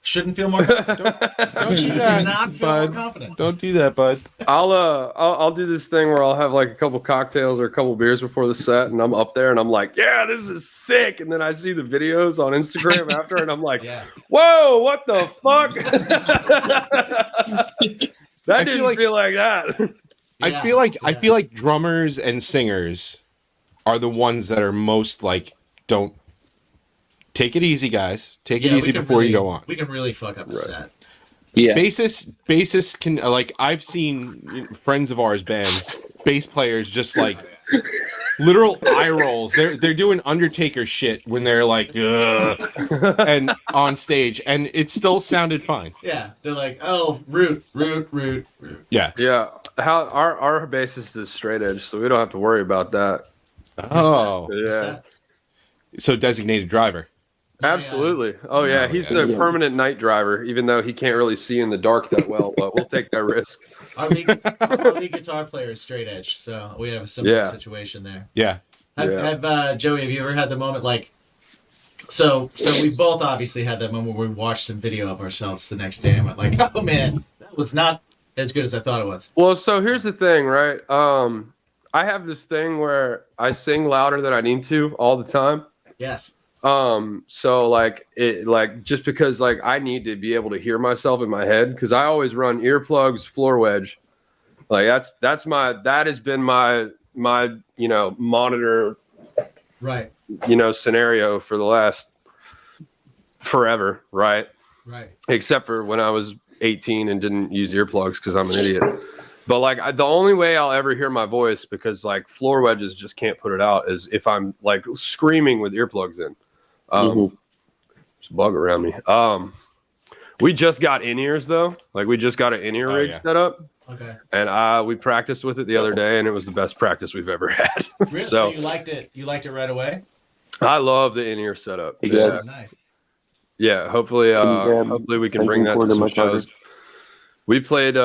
[SPEAKER 1] Shouldn't feel more confident.
[SPEAKER 2] don't do
[SPEAKER 1] Should
[SPEAKER 2] that,
[SPEAKER 1] not feel more
[SPEAKER 2] bud.
[SPEAKER 1] confident.
[SPEAKER 2] Don't do that, bud.
[SPEAKER 3] I'll do this thing where I'll have like a couple cocktails or a couple beers before the set, and I'm up there and I'm like, yeah, this is sick. And then I see the videos on Instagram after, and I'm like,
[SPEAKER 1] Yeah.
[SPEAKER 3] whoa, what the fuck? That
[SPEAKER 2] I feel
[SPEAKER 3] didn't
[SPEAKER 2] like-
[SPEAKER 3] feel like that.
[SPEAKER 2] I feel like drummers and singers are the ones that are most like, don't take it easy, guys. Take it
[SPEAKER 1] Yeah,
[SPEAKER 2] easy
[SPEAKER 1] we can
[SPEAKER 2] before you
[SPEAKER 1] really-
[SPEAKER 2] go on.
[SPEAKER 1] We can really fuck up a set.
[SPEAKER 5] Yeah.
[SPEAKER 2] Bassists can like, I've seen friends of ours bands, bass players just like literal eye rolls. They're doing Undertaker shit when they're like, ugh, and on stage, and it still sounded fine.
[SPEAKER 1] Yeah, they're like, oh, root.
[SPEAKER 2] Yeah.
[SPEAKER 3] Yeah. How our bassist is straight edge, so we don't have to worry about that.
[SPEAKER 2] Oh,
[SPEAKER 3] Yeah.
[SPEAKER 2] so designated driver.
[SPEAKER 3] Absolutely. Oh yeah, he's
[SPEAKER 2] yeah.
[SPEAKER 3] the permanent night driver, even though he can't really see in the dark that well. But we'll take that risk.
[SPEAKER 1] Our lead guitar player is straight edge, so we have a similar
[SPEAKER 3] Yeah.
[SPEAKER 1] situation there.
[SPEAKER 2] Yeah.
[SPEAKER 1] Have Joey, have you ever had the moment like? So we both obviously had that moment where we watched some video of ourselves the next day and went like, oh man, that was not as good as I thought it was.
[SPEAKER 3] Well, so here's the thing, right? I have this thing where I sing louder than I need to all the time.
[SPEAKER 1] Yes.
[SPEAKER 3] So like it, like just because like I need to be able to hear myself in my head, because I always run earplugs, floor wedge. Like that has been my monitor
[SPEAKER 1] Right.
[SPEAKER 3] scenario for the last forever, right?
[SPEAKER 1] Right.
[SPEAKER 3] Except for when I was 18 and didn't use earplugs because I'm an idiot. But like the only way I'll ever hear my voice, because like floor wedges just can't put it out, is if I'm like screaming with earplugs in. There's a bug around me. We just got in-ears though. Like we just got an in-ear rig
[SPEAKER 2] yeah.
[SPEAKER 3] set up.
[SPEAKER 1] Okay.
[SPEAKER 3] And we practiced with it the other day, and it was the best practice we've ever had.
[SPEAKER 1] Really? So
[SPEAKER 3] So
[SPEAKER 1] you liked it? You liked it right away?
[SPEAKER 3] I love the in-ear setup.
[SPEAKER 5] Yeah.
[SPEAKER 3] Yeah,
[SPEAKER 1] Oh, nice.
[SPEAKER 3] yeah. Hopefully we can bring that to some shows. We played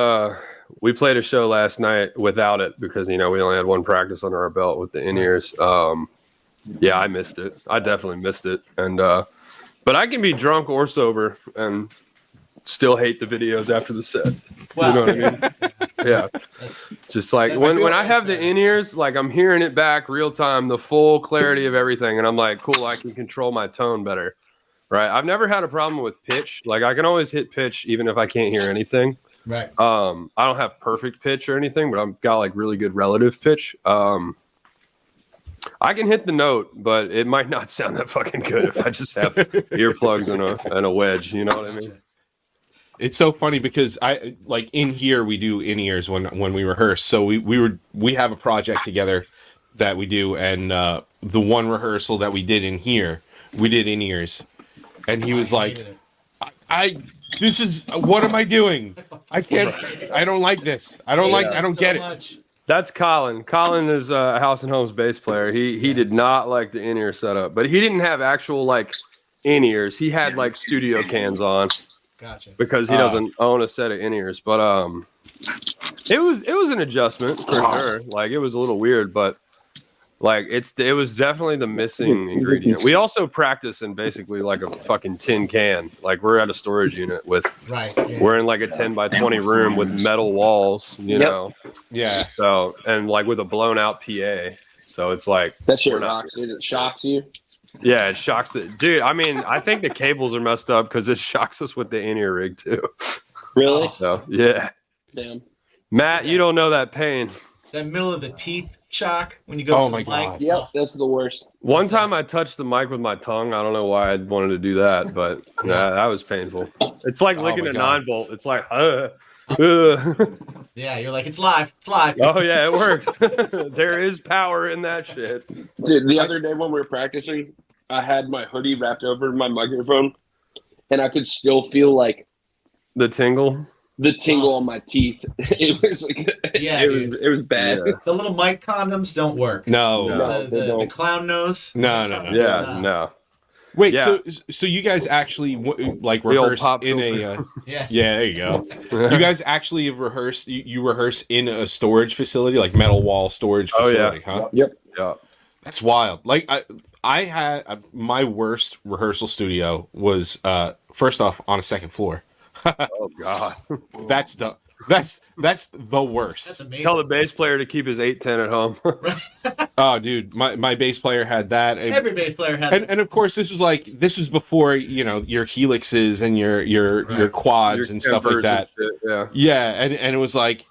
[SPEAKER 3] we played a show last night without it because, we only had one practice under our belt with the in-ears. Yeah, I missed it. I definitely missed it. And, but I can be drunk or sober and still hate the videos after the set.
[SPEAKER 1] Wow.
[SPEAKER 3] You know what I mean? Yeah. Just like when I have the in-ears, like I'm hearing it back real time, the full clarity of everything. And I'm like, cool, I can control my tone better. Right. I've never had a problem with pitch. Like I can always hit pitch even if I can't hear anything.
[SPEAKER 1] Right.
[SPEAKER 3] I don't have perfect pitch or anything, but I've got like really good relative pitch. I can hit the note, but it might not sound that fucking good if I just have earplugs and a wedge. You know what I mean?
[SPEAKER 2] It's so funny because I like in here we do in-ears when we rehearse. So we have a project together that we do, and the one rehearsal that we did in here, we did in-ears, and he was like, this is what am I doing? I don't like this. I don't get it.
[SPEAKER 3] That's Colin. Colin is a House and Home's bass player. He did not like the in-ear setup, but he didn't have actual like in-ears. He had like studio cans on.
[SPEAKER 1] Gotcha.
[SPEAKER 3] Because he doesn't own a set of in-ears. But it was an adjustment for sure. Like it was a little weird, but like it was definitely the missing ingredient. We also practice in basically like a fucking tin can. Like we're at a storage unit with we're in like a 10 by 20 room with metal walls, you know.
[SPEAKER 2] Yeah.
[SPEAKER 3] So and like with a blown out PA. So it's like
[SPEAKER 5] that shit rocks, dude. It shocks you.
[SPEAKER 3] Yeah, it shocks it. Dude, I mean, I think the cables are messed up because it shocks us with the in-ear rig too.
[SPEAKER 5] Really?
[SPEAKER 3] So yeah.
[SPEAKER 5] Damn.
[SPEAKER 3] Matt, you don't know that pain.
[SPEAKER 1] That middle of the teeth shock when you go to the mic.
[SPEAKER 2] God.
[SPEAKER 5] Yep, that's the worst.
[SPEAKER 3] One time I touched the mic with my tongue. I don't know why I wanted to do that, but that was painful. It's like licking a 9-volt. It's like,
[SPEAKER 1] Yeah, you're like, it's live. It's live.
[SPEAKER 3] Oh, yeah, it works. There is power in that shit.
[SPEAKER 5] Dude, the other day when we were practicing, I had my hoodie wrapped over my microphone, and I could still feel like
[SPEAKER 3] the tingle
[SPEAKER 5] on my teeth. It was like, it was bad.
[SPEAKER 3] Yeah.
[SPEAKER 1] The little mic condoms don't work.
[SPEAKER 2] No.
[SPEAKER 1] The clown nose.
[SPEAKER 2] No.
[SPEAKER 3] Yeah, no.
[SPEAKER 2] Wait, so you guys actually like rehearse in a yeah, there you go. You guys actually have rehearsed. You rehearse in a storage facility, like metal wall storage facility, huh?
[SPEAKER 5] Yep.
[SPEAKER 3] Yeah.
[SPEAKER 2] That's wild. Like I had my worst rehearsal studio was first off on a second floor.
[SPEAKER 3] Oh God,
[SPEAKER 2] that's the worst.
[SPEAKER 1] That's amazing.
[SPEAKER 3] Tell the bass player to keep his 810 at home.
[SPEAKER 2] Oh, dude, my bass player had that.
[SPEAKER 1] Every bass player had
[SPEAKER 2] and of course this was before your helixes and your quads and stuff like that. Yeah, and it was like,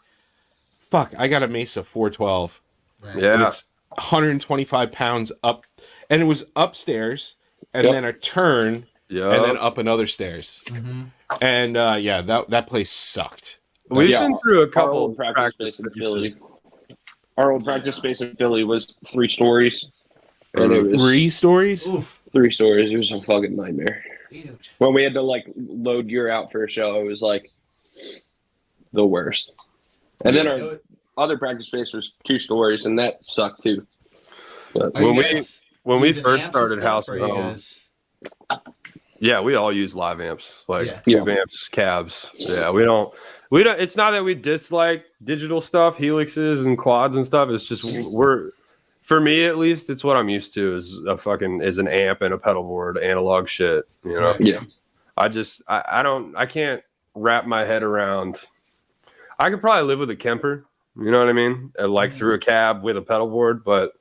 [SPEAKER 2] fuck, I got a Mesa 412.
[SPEAKER 1] Right.
[SPEAKER 3] Yeah,
[SPEAKER 2] and it's 125 pounds up, and it was upstairs and then a turn and then up another stairs.
[SPEAKER 1] Mm-hmm.
[SPEAKER 2] And that place sucked.
[SPEAKER 3] We've been through a couple
[SPEAKER 5] old practice space in Philly. Our old practice space in Philly was 3 stories. And it was
[SPEAKER 2] 3 stories?
[SPEAKER 1] Oof.
[SPEAKER 5] 3 stories. It was a fucking nightmare.
[SPEAKER 1] Dude.
[SPEAKER 5] When we had to like load gear out for a show, it was like the worst. And then our other practice space was 2 stories, and that sucked too. But
[SPEAKER 3] when we first started House and Home, yeah, we all use live amps, like tube amps, cabs. Yeah, we don't. It's not that we dislike digital stuff, helixes and quads and stuff. It's just for me at least, it's what I'm used to is an amp and a pedal board, analog shit. You know.
[SPEAKER 5] Yeah.
[SPEAKER 3] I can't wrap my head around. I could probably live with a Kemper. You know what I mean? Like through a cab with a pedal board, but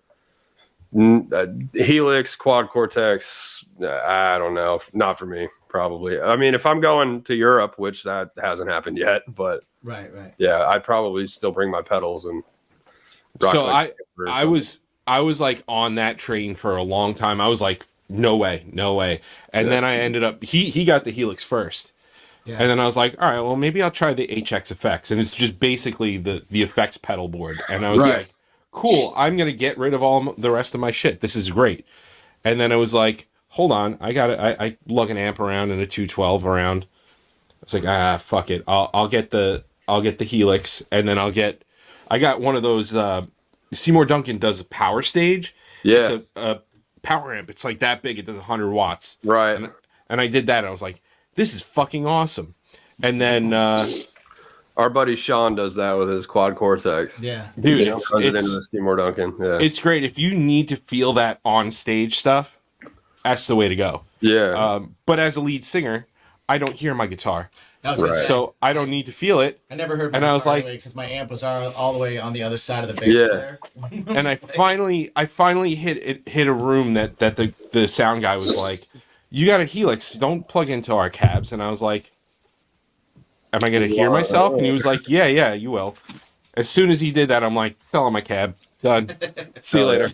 [SPEAKER 3] Helix, Quad Cortex, I don't know. Not for me, probably. I mean, if I'm going to Europe, which that hasn't happened yet, but
[SPEAKER 1] right.
[SPEAKER 3] Yeah, I'd probably still bring my pedals and.
[SPEAKER 2] So I was like on that train for a long time. I was like, no way. And then I ended up. He got the Helix first. Yeah. And then I was like, all right, well, maybe I'll try the HX effects. And it's just basically the effects pedal board. And I was like, cool, I'm going to get rid of all the rest of my shit. This is great. And then I was like, hold on, I got it. I lug an amp around and a 212 around. I was like, fuck it. I'll get the Helix. And then I got one of those, Seymour Duncan does a power stage.
[SPEAKER 3] Yeah.
[SPEAKER 2] It's a power amp. It's like that big. It does 100 watts.
[SPEAKER 3] Right.
[SPEAKER 2] And I did that. And I was like, this is fucking awesome. And then
[SPEAKER 3] Our buddy Sean does that with his quad cortex.
[SPEAKER 1] Yeah.
[SPEAKER 2] Dude,
[SPEAKER 3] He runs it into the Seymour Duncan. Yeah.
[SPEAKER 2] it's great. If you need to feel that on stage stuff, that's the way to go.
[SPEAKER 3] Yeah.
[SPEAKER 2] But as a lead singer, I don't hear my guitar,
[SPEAKER 1] I was gonna
[SPEAKER 3] Right.
[SPEAKER 1] say,
[SPEAKER 2] so I don't need to feel it.
[SPEAKER 1] I never heard my
[SPEAKER 2] and I was
[SPEAKER 1] guitar
[SPEAKER 2] like-
[SPEAKER 1] because my amp was all the way on the other side of the bass
[SPEAKER 3] Yeah.
[SPEAKER 1] player.
[SPEAKER 2] And I finally hit a room that the sound guy was like, "You got a Helix, don't plug into our cabs." And I was like, "Am I gonna hear myself?" And he was like, "Yeah, you will." As soon as he did that, I'm like, "Sell on my cab, done. See you later."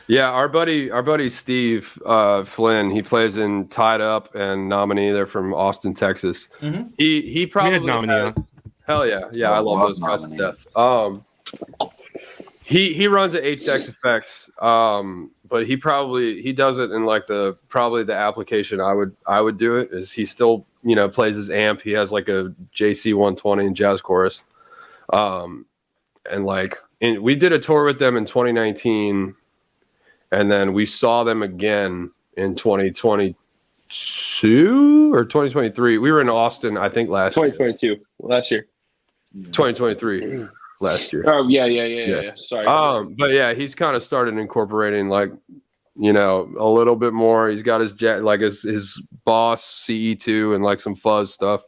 [SPEAKER 3] Yeah, our buddy Steve Flynn, he plays in Tied Up and Nominee. They're from Austin, Texas.
[SPEAKER 1] Mhm.
[SPEAKER 3] He probably
[SPEAKER 2] We had Nominee on.
[SPEAKER 3] Hell yeah, I love those guys to death. He runs at HX Effects, but he does it in like probably the application I would do it is he still plays his amp. He has like a JC 120 and jazz chorus, and we did a tour with them in 2019. And then we saw them again in 2022 or 2023. We were in Austin, I think, last year.
[SPEAKER 5] 2022 last year.
[SPEAKER 3] 2023 last year.
[SPEAKER 5] Oh yeah. Sorry.
[SPEAKER 3] But yeah, he's kind of started incorporating a little bit more. He's got his his Boss CE2 and like some fuzz stuff.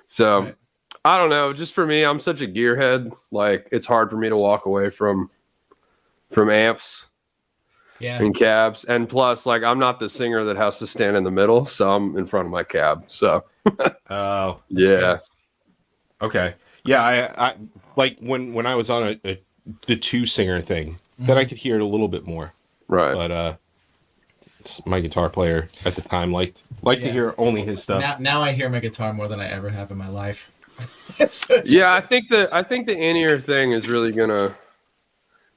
[SPEAKER 3] So
[SPEAKER 1] Right.
[SPEAKER 3] I don't know. Just for me, I'm such a gearhead. Like it's hard for me to walk away from amps.
[SPEAKER 1] Yeah.
[SPEAKER 3] And cabs, and plus, like I'm not the singer that has to stand in the middle, so I'm in front of my cab. So,
[SPEAKER 2] Oh,
[SPEAKER 3] yeah,
[SPEAKER 2] okay. Yeah, I like when I was on the two singer thing, then I could hear it a little bit more.
[SPEAKER 3] right.
[SPEAKER 2] But my guitar player at the time liked
[SPEAKER 1] Yeah.
[SPEAKER 2] to hear only his stuff.
[SPEAKER 1] Now I hear my guitar more than I ever have in my life. So it's-
[SPEAKER 3] Yeah, I think the in-ear thing is really gonna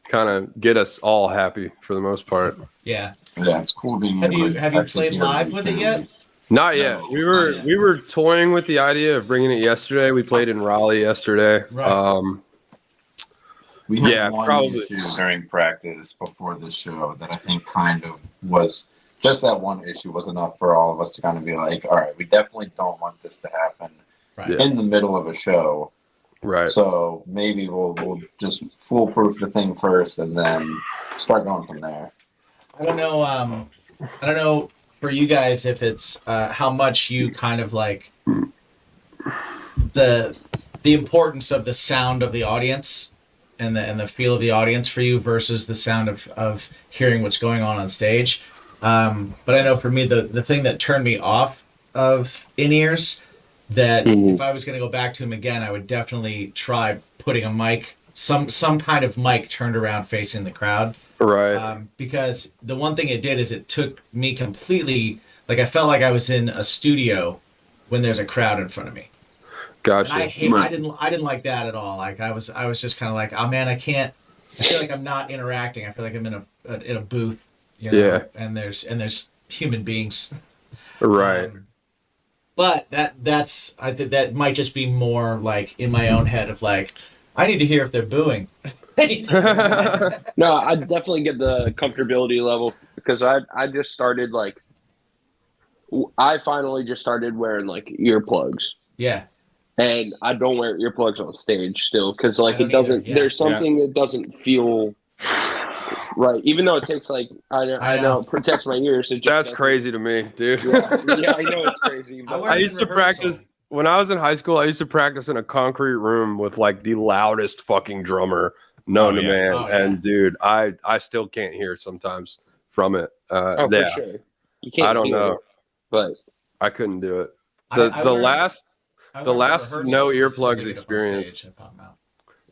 [SPEAKER 3] kind of get us all happy for the most part.
[SPEAKER 1] Yeah.
[SPEAKER 6] Yeah, it's cool being
[SPEAKER 1] Have
[SPEAKER 6] able
[SPEAKER 1] you
[SPEAKER 6] to
[SPEAKER 1] have you
[SPEAKER 6] actually
[SPEAKER 1] played
[SPEAKER 6] hear
[SPEAKER 1] live
[SPEAKER 6] what
[SPEAKER 1] with
[SPEAKER 6] you
[SPEAKER 1] it
[SPEAKER 6] can.
[SPEAKER 1] yet?
[SPEAKER 3] Not yet.
[SPEAKER 6] No,
[SPEAKER 3] We were
[SPEAKER 6] not yet.
[SPEAKER 3] we were toying with the idea of bringing it yesterday. We played in Raleigh yesterday.
[SPEAKER 1] Right.
[SPEAKER 6] We had
[SPEAKER 3] Yeah,
[SPEAKER 6] one
[SPEAKER 3] probably.
[SPEAKER 6] issue during practice before the show that I think kind of was just that one issue was enough for all of us to kind of be like, all right, we definitely don't want this to happen
[SPEAKER 1] Right.
[SPEAKER 3] Yeah.
[SPEAKER 6] in the middle of a show.
[SPEAKER 3] Right.
[SPEAKER 6] So maybe we'll just foolproof the thing first and then start going from there.
[SPEAKER 1] I don't know for you guys if it's how much you kind of like the importance of the sound of the audience and the feel of the audience for you versus the sound of hearing what's going on stage. But I know for me the thing that turned me off of in-ears that if I was going to go back to him again, I would definitely try putting a mic, some kind of mic turned around facing the crowd.
[SPEAKER 3] Right.
[SPEAKER 1] Because the one thing it did is it took me completely, like I felt like I was in a studio when there's a crowd in front of me.
[SPEAKER 3] Gotcha.
[SPEAKER 1] And I didn't like that at all. Like I was just kind of like, oh man, I feel like I'm not interacting. I feel like I'm in a booth,
[SPEAKER 3] Yeah.
[SPEAKER 1] and there's human beings.
[SPEAKER 3] Right.
[SPEAKER 1] But I think that might just be more like in my own head of like, I need to hear if they're booing.
[SPEAKER 5] No, I definitely get the comfortability level because I just started I finally just started wearing like earplugs,
[SPEAKER 1] Yeah.
[SPEAKER 5] and I don't wear earplugs on stage still because like
[SPEAKER 1] I don't
[SPEAKER 5] it doesn't.
[SPEAKER 1] either, yeah.
[SPEAKER 5] There's something that doesn't feel right, even though it takes like I know it protects my ears. It just
[SPEAKER 3] That's
[SPEAKER 5] doesn't-
[SPEAKER 3] crazy to me, dude.
[SPEAKER 5] Yeah, I know it's crazy. But
[SPEAKER 1] wear
[SPEAKER 3] I
[SPEAKER 1] it
[SPEAKER 3] used
[SPEAKER 1] in
[SPEAKER 3] to
[SPEAKER 1] rehearsal.
[SPEAKER 3] practice when I was in high school. I used to practice in a concrete room with like the loudest fucking drummer known to
[SPEAKER 2] yeah.
[SPEAKER 3] man.
[SPEAKER 1] Oh, yeah.
[SPEAKER 3] And dude, I still can't hear sometimes from it.
[SPEAKER 5] oh,
[SPEAKER 3] Yeah,
[SPEAKER 5] for sure. You can't.
[SPEAKER 3] I don't
[SPEAKER 5] hear
[SPEAKER 3] know.
[SPEAKER 5] it, but
[SPEAKER 3] I couldn't do it.
[SPEAKER 1] I
[SPEAKER 3] The
[SPEAKER 1] wear-
[SPEAKER 3] last
[SPEAKER 1] I
[SPEAKER 3] the
[SPEAKER 1] wear
[SPEAKER 3] last
[SPEAKER 1] rehearsals
[SPEAKER 3] no
[SPEAKER 1] just
[SPEAKER 3] earplugs
[SPEAKER 1] to get up on
[SPEAKER 3] experience.
[SPEAKER 1] stage and pop 'em out.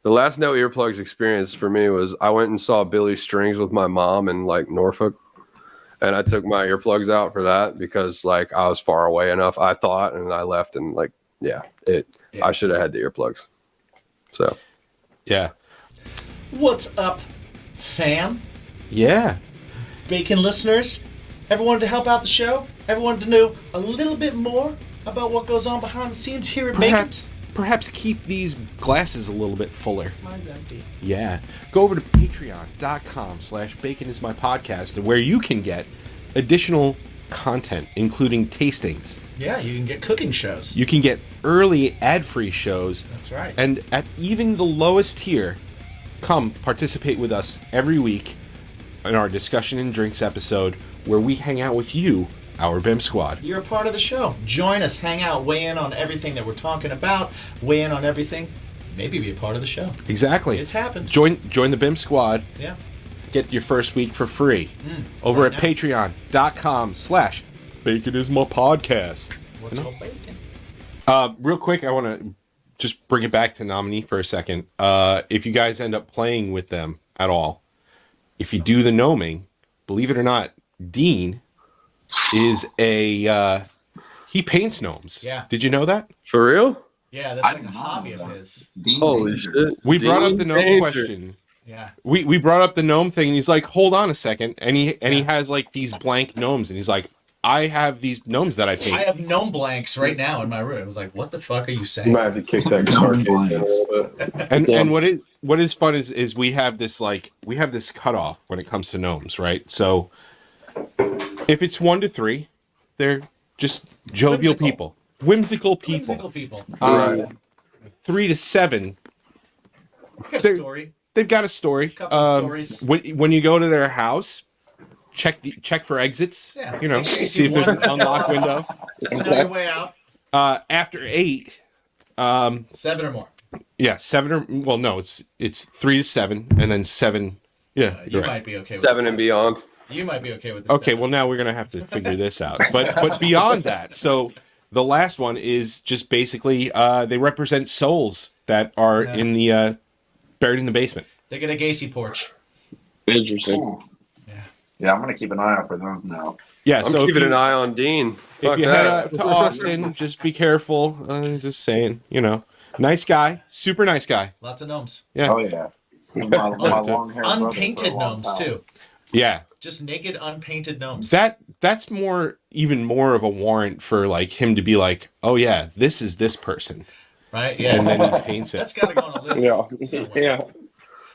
[SPEAKER 3] The last no earplugs experience for me was I went and saw Billy Strings with my mom in like Norfolk, and I took my earplugs out for that because like I was far away enough, I thought, and I left and like I should have had the earplugs. So
[SPEAKER 2] Yeah.
[SPEAKER 1] What's up, fam?
[SPEAKER 2] Yeah.
[SPEAKER 1] Bacon listeners? Ever wanted to help out the show? Ever wanted to know a little bit more about what goes on behind the scenes here at Bacon?
[SPEAKER 2] Perhaps keep these glasses a little bit fuller.
[SPEAKER 1] Mine's empty.
[SPEAKER 2] Yeah. Go over to patreon.com/baconismypodcast where you can get additional content, including tastings.
[SPEAKER 1] Yeah, you can get cooking shows.
[SPEAKER 2] You can get early ad-free shows.
[SPEAKER 1] That's right.
[SPEAKER 2] And at even the lowest tier, come participate with us every week in our discussion and drinks episode where we hang out with you, our BIMP squad.
[SPEAKER 1] You're a part of the show. Join us, hang out, weigh in on everything that we're talking about, weigh in on everything, maybe be a part of the show.
[SPEAKER 2] Exactly.
[SPEAKER 1] It's happened.
[SPEAKER 2] Join the BIMP squad.
[SPEAKER 1] Yeah.
[SPEAKER 2] Get your first week for free over
[SPEAKER 1] right
[SPEAKER 2] at
[SPEAKER 1] now.
[SPEAKER 2] patreon.com/baconismapodcast.
[SPEAKER 1] What's your bacon?
[SPEAKER 2] Real quick, I want to just bring it back to nominee for a second. If you guys end up playing with them at all, if you do the gnoming, believe it or not, Dean is he paints gnomes.
[SPEAKER 1] Yeah.
[SPEAKER 2] Did you know that?
[SPEAKER 3] For real?
[SPEAKER 1] Yeah, that's like
[SPEAKER 6] I
[SPEAKER 1] a
[SPEAKER 6] know
[SPEAKER 1] hobby of
[SPEAKER 6] that.
[SPEAKER 1] his.
[SPEAKER 6] Dean
[SPEAKER 3] Holy
[SPEAKER 6] Danger.
[SPEAKER 3] shit.
[SPEAKER 2] We brought up the
[SPEAKER 3] Dean
[SPEAKER 2] gnome
[SPEAKER 3] Danger.
[SPEAKER 2] question.
[SPEAKER 1] Yeah.
[SPEAKER 2] We brought up the gnome thing, and he's like, "Hold on a second," and he has like these blank gnomes, and he's like, "I have these gnomes that I paint."
[SPEAKER 1] I have gnome blanks right now in my room. I was like, what the fuck are you
[SPEAKER 3] You
[SPEAKER 1] saying?
[SPEAKER 3] might have to kick that card in a little bit.
[SPEAKER 2] And what is fun is we have this cutoff when it comes to gnomes, right? So if it's 1 to 3, they're just jovial people, whimsical people.
[SPEAKER 1] Whimsical people.
[SPEAKER 3] Right.
[SPEAKER 2] 3 to 7,
[SPEAKER 1] Got a
[SPEAKER 2] they're-
[SPEAKER 1] story.
[SPEAKER 2] they've got a story.
[SPEAKER 1] Couple of stories.
[SPEAKER 2] When you go to their house, check for exits.
[SPEAKER 1] Yeah.
[SPEAKER 2] You know,
[SPEAKER 1] Make sure you
[SPEAKER 2] see
[SPEAKER 1] see
[SPEAKER 2] if there's an
[SPEAKER 1] one.
[SPEAKER 2] unlocked window.
[SPEAKER 1] Just know your way out.
[SPEAKER 2] After 8,
[SPEAKER 1] 7 or more.
[SPEAKER 2] yeah, 7 or well, no, it's 3 to 7, and then 7. Yeah,
[SPEAKER 1] You
[SPEAKER 2] you're right.
[SPEAKER 1] might be okay with
[SPEAKER 3] 7
[SPEAKER 1] this.
[SPEAKER 3] and beyond.
[SPEAKER 1] You might be okay with this.
[SPEAKER 2] Okay,
[SPEAKER 1] Devin.
[SPEAKER 2] well now we're gonna have to figure this out. But beyond that, so the last one is just basically they represent souls that are in the buried in the basement.
[SPEAKER 1] They get a Gacy porch.
[SPEAKER 5] Interesting.
[SPEAKER 6] Ooh.
[SPEAKER 1] Yeah.
[SPEAKER 6] Yeah, I'm gonna keep an eye out for those now.
[SPEAKER 2] Yeah,
[SPEAKER 3] I'm
[SPEAKER 2] so if
[SPEAKER 3] keeping
[SPEAKER 2] you,
[SPEAKER 3] an eye on Dean.
[SPEAKER 2] if
[SPEAKER 3] Fuck
[SPEAKER 2] you head
[SPEAKER 3] that.
[SPEAKER 2] out to Austin, just be careful. Just saying, nice guy, super nice guy.
[SPEAKER 1] Lots of gnomes.
[SPEAKER 2] Yeah,
[SPEAKER 6] Oh yeah. My long hair brother for a
[SPEAKER 1] Unpainted
[SPEAKER 6] long
[SPEAKER 1] gnomes,
[SPEAKER 6] time.
[SPEAKER 1] too.
[SPEAKER 2] yeah.
[SPEAKER 1] Just naked, unpainted gnomes.
[SPEAKER 2] That's even more of a warrant for like him to be like, oh yeah, this is this person,
[SPEAKER 1] Right? Yeah.
[SPEAKER 2] and then he paints
[SPEAKER 1] That's
[SPEAKER 2] it.
[SPEAKER 1] got to go on a list.
[SPEAKER 5] Yeah.
[SPEAKER 1] somewhere.
[SPEAKER 5] Yeah.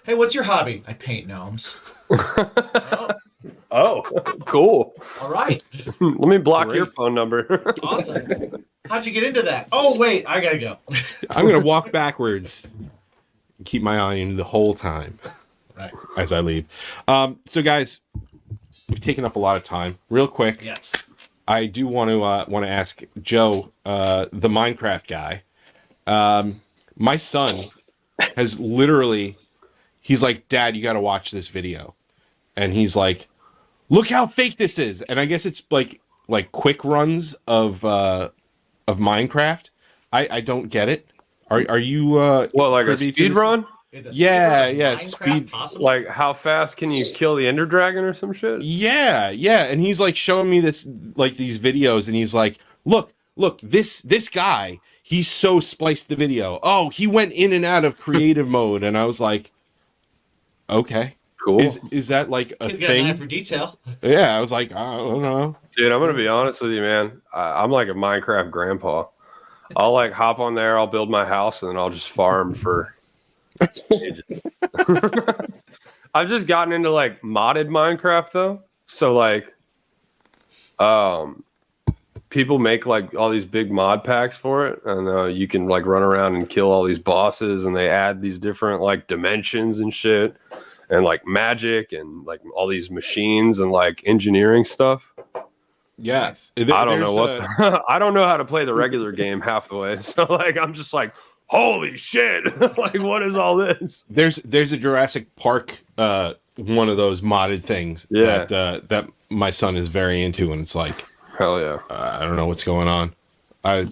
[SPEAKER 1] Hey, what's your hobby? I paint gnomes. Oh,
[SPEAKER 3] Oh, cool.
[SPEAKER 1] all right.
[SPEAKER 3] Let me block
[SPEAKER 2] Great.
[SPEAKER 3] your phone number.
[SPEAKER 1] Awesome. How'd you get into that? Oh, wait, I got to go.
[SPEAKER 2] I'm gonna walk backwards and keep my eye on you the whole time
[SPEAKER 1] Right.
[SPEAKER 2] as I leave. So guys, we've taken up a lot of time. Real quick,
[SPEAKER 1] Yes.
[SPEAKER 2] I do want to ask Joe, the Minecraft guy. My son has literally, he's like, Dad, you got to watch this video, and he's like, look how fake this is. And I guess it's like quick runs of Minecraft. I don't get it. Are you
[SPEAKER 3] What, like a
[SPEAKER 2] privy to
[SPEAKER 3] speed
[SPEAKER 2] this?
[SPEAKER 3] run?
[SPEAKER 1] Is a
[SPEAKER 2] Yeah,
[SPEAKER 1] speedrun of
[SPEAKER 2] yeah,
[SPEAKER 1] Minecraft
[SPEAKER 2] speed-
[SPEAKER 1] possible?
[SPEAKER 3] Like, how fast can you kill the Ender Dragon or some shit?
[SPEAKER 2] Yeah, and he's like showing me this, like these videos, and he's like, look, this guy, he's so spliced the video. Oh, he went in and out of creative mode, and I was like, okay,
[SPEAKER 3] Cool.
[SPEAKER 2] is that like a
[SPEAKER 1] Kid's got an eye
[SPEAKER 2] thing?
[SPEAKER 1] for detail.
[SPEAKER 2] Yeah, I was like, I don't know.
[SPEAKER 3] Dude, I'm going to be honest with you, man. I'm like a Minecraft grandpa. I'll like hop on there, I'll build my house, and then I'll just farm for ages. I've just gotten into like modded Minecraft though. So like people make like all these big mod packs for it, and you can like run around and kill all these bosses, and they add these different like dimensions and shit, and like magic and like all these machines and like engineering stuff.
[SPEAKER 2] Yeah,
[SPEAKER 1] Nice.
[SPEAKER 3] I don't know what I don't know how to play the regular game half the way. So like I'm just like, holy shit. Like what is all this?
[SPEAKER 2] there's a Jurassic Park one of those modded things
[SPEAKER 3] Yeah.
[SPEAKER 2] that my son is very into, and it's like,
[SPEAKER 3] Hell yeah.
[SPEAKER 2] I don't know what's going on.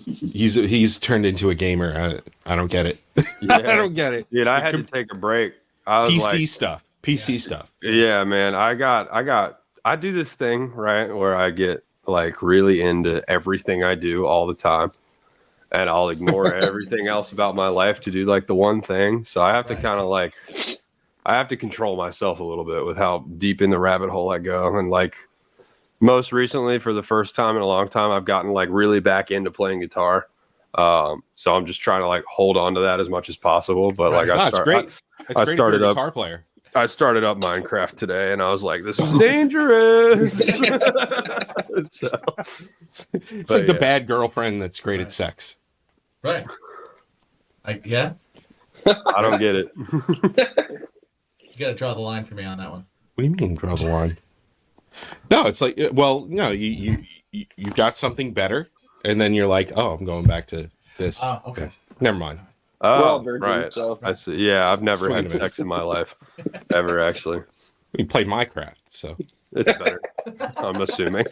[SPEAKER 2] He's turned into a gamer. I don't get it. I don't get it.
[SPEAKER 3] Dude, I had to take a break. I was
[SPEAKER 2] PC
[SPEAKER 3] like,
[SPEAKER 2] stuff. PC stuff.
[SPEAKER 3] yeah, man, I do this thing, right, where I get like really into everything I do all the time. And I'll ignore everything else about my life to do like the one thing. So I have to kind of like, I have to control myself a little bit with how deep in the rabbit hole I go. And like most recently, for the first time in a long time, I've gotten like really back into playing guitar. So I'm just trying to like hold on to that as much as possible. But like
[SPEAKER 2] That's great. That's
[SPEAKER 3] I
[SPEAKER 2] great
[SPEAKER 3] started
[SPEAKER 2] for a
[SPEAKER 3] up-
[SPEAKER 2] guitar player.
[SPEAKER 3] I started up Minecraft today, and I was like, "This is dangerous." So,
[SPEAKER 2] It's like the
[SPEAKER 3] yeah.
[SPEAKER 2] bad girlfriend that's great at sex.
[SPEAKER 1] Right. Yeah.
[SPEAKER 3] I don't get it.
[SPEAKER 1] You got to draw the line for me on that one.
[SPEAKER 2] What do you mean draw the line? No, it's like, well, no, you got something better, and then you're like, oh, I'm going back to this.
[SPEAKER 1] Oh, okay.
[SPEAKER 2] Yeah. Never mind.
[SPEAKER 5] We're all
[SPEAKER 3] Oh,
[SPEAKER 5] virgins,
[SPEAKER 3] right.
[SPEAKER 5] so
[SPEAKER 3] I see. Yeah, I've never had
[SPEAKER 2] Swing.
[SPEAKER 3] sex in my life, ever actually.
[SPEAKER 2] We played Minecraft, so
[SPEAKER 3] It's better. I'm assuming.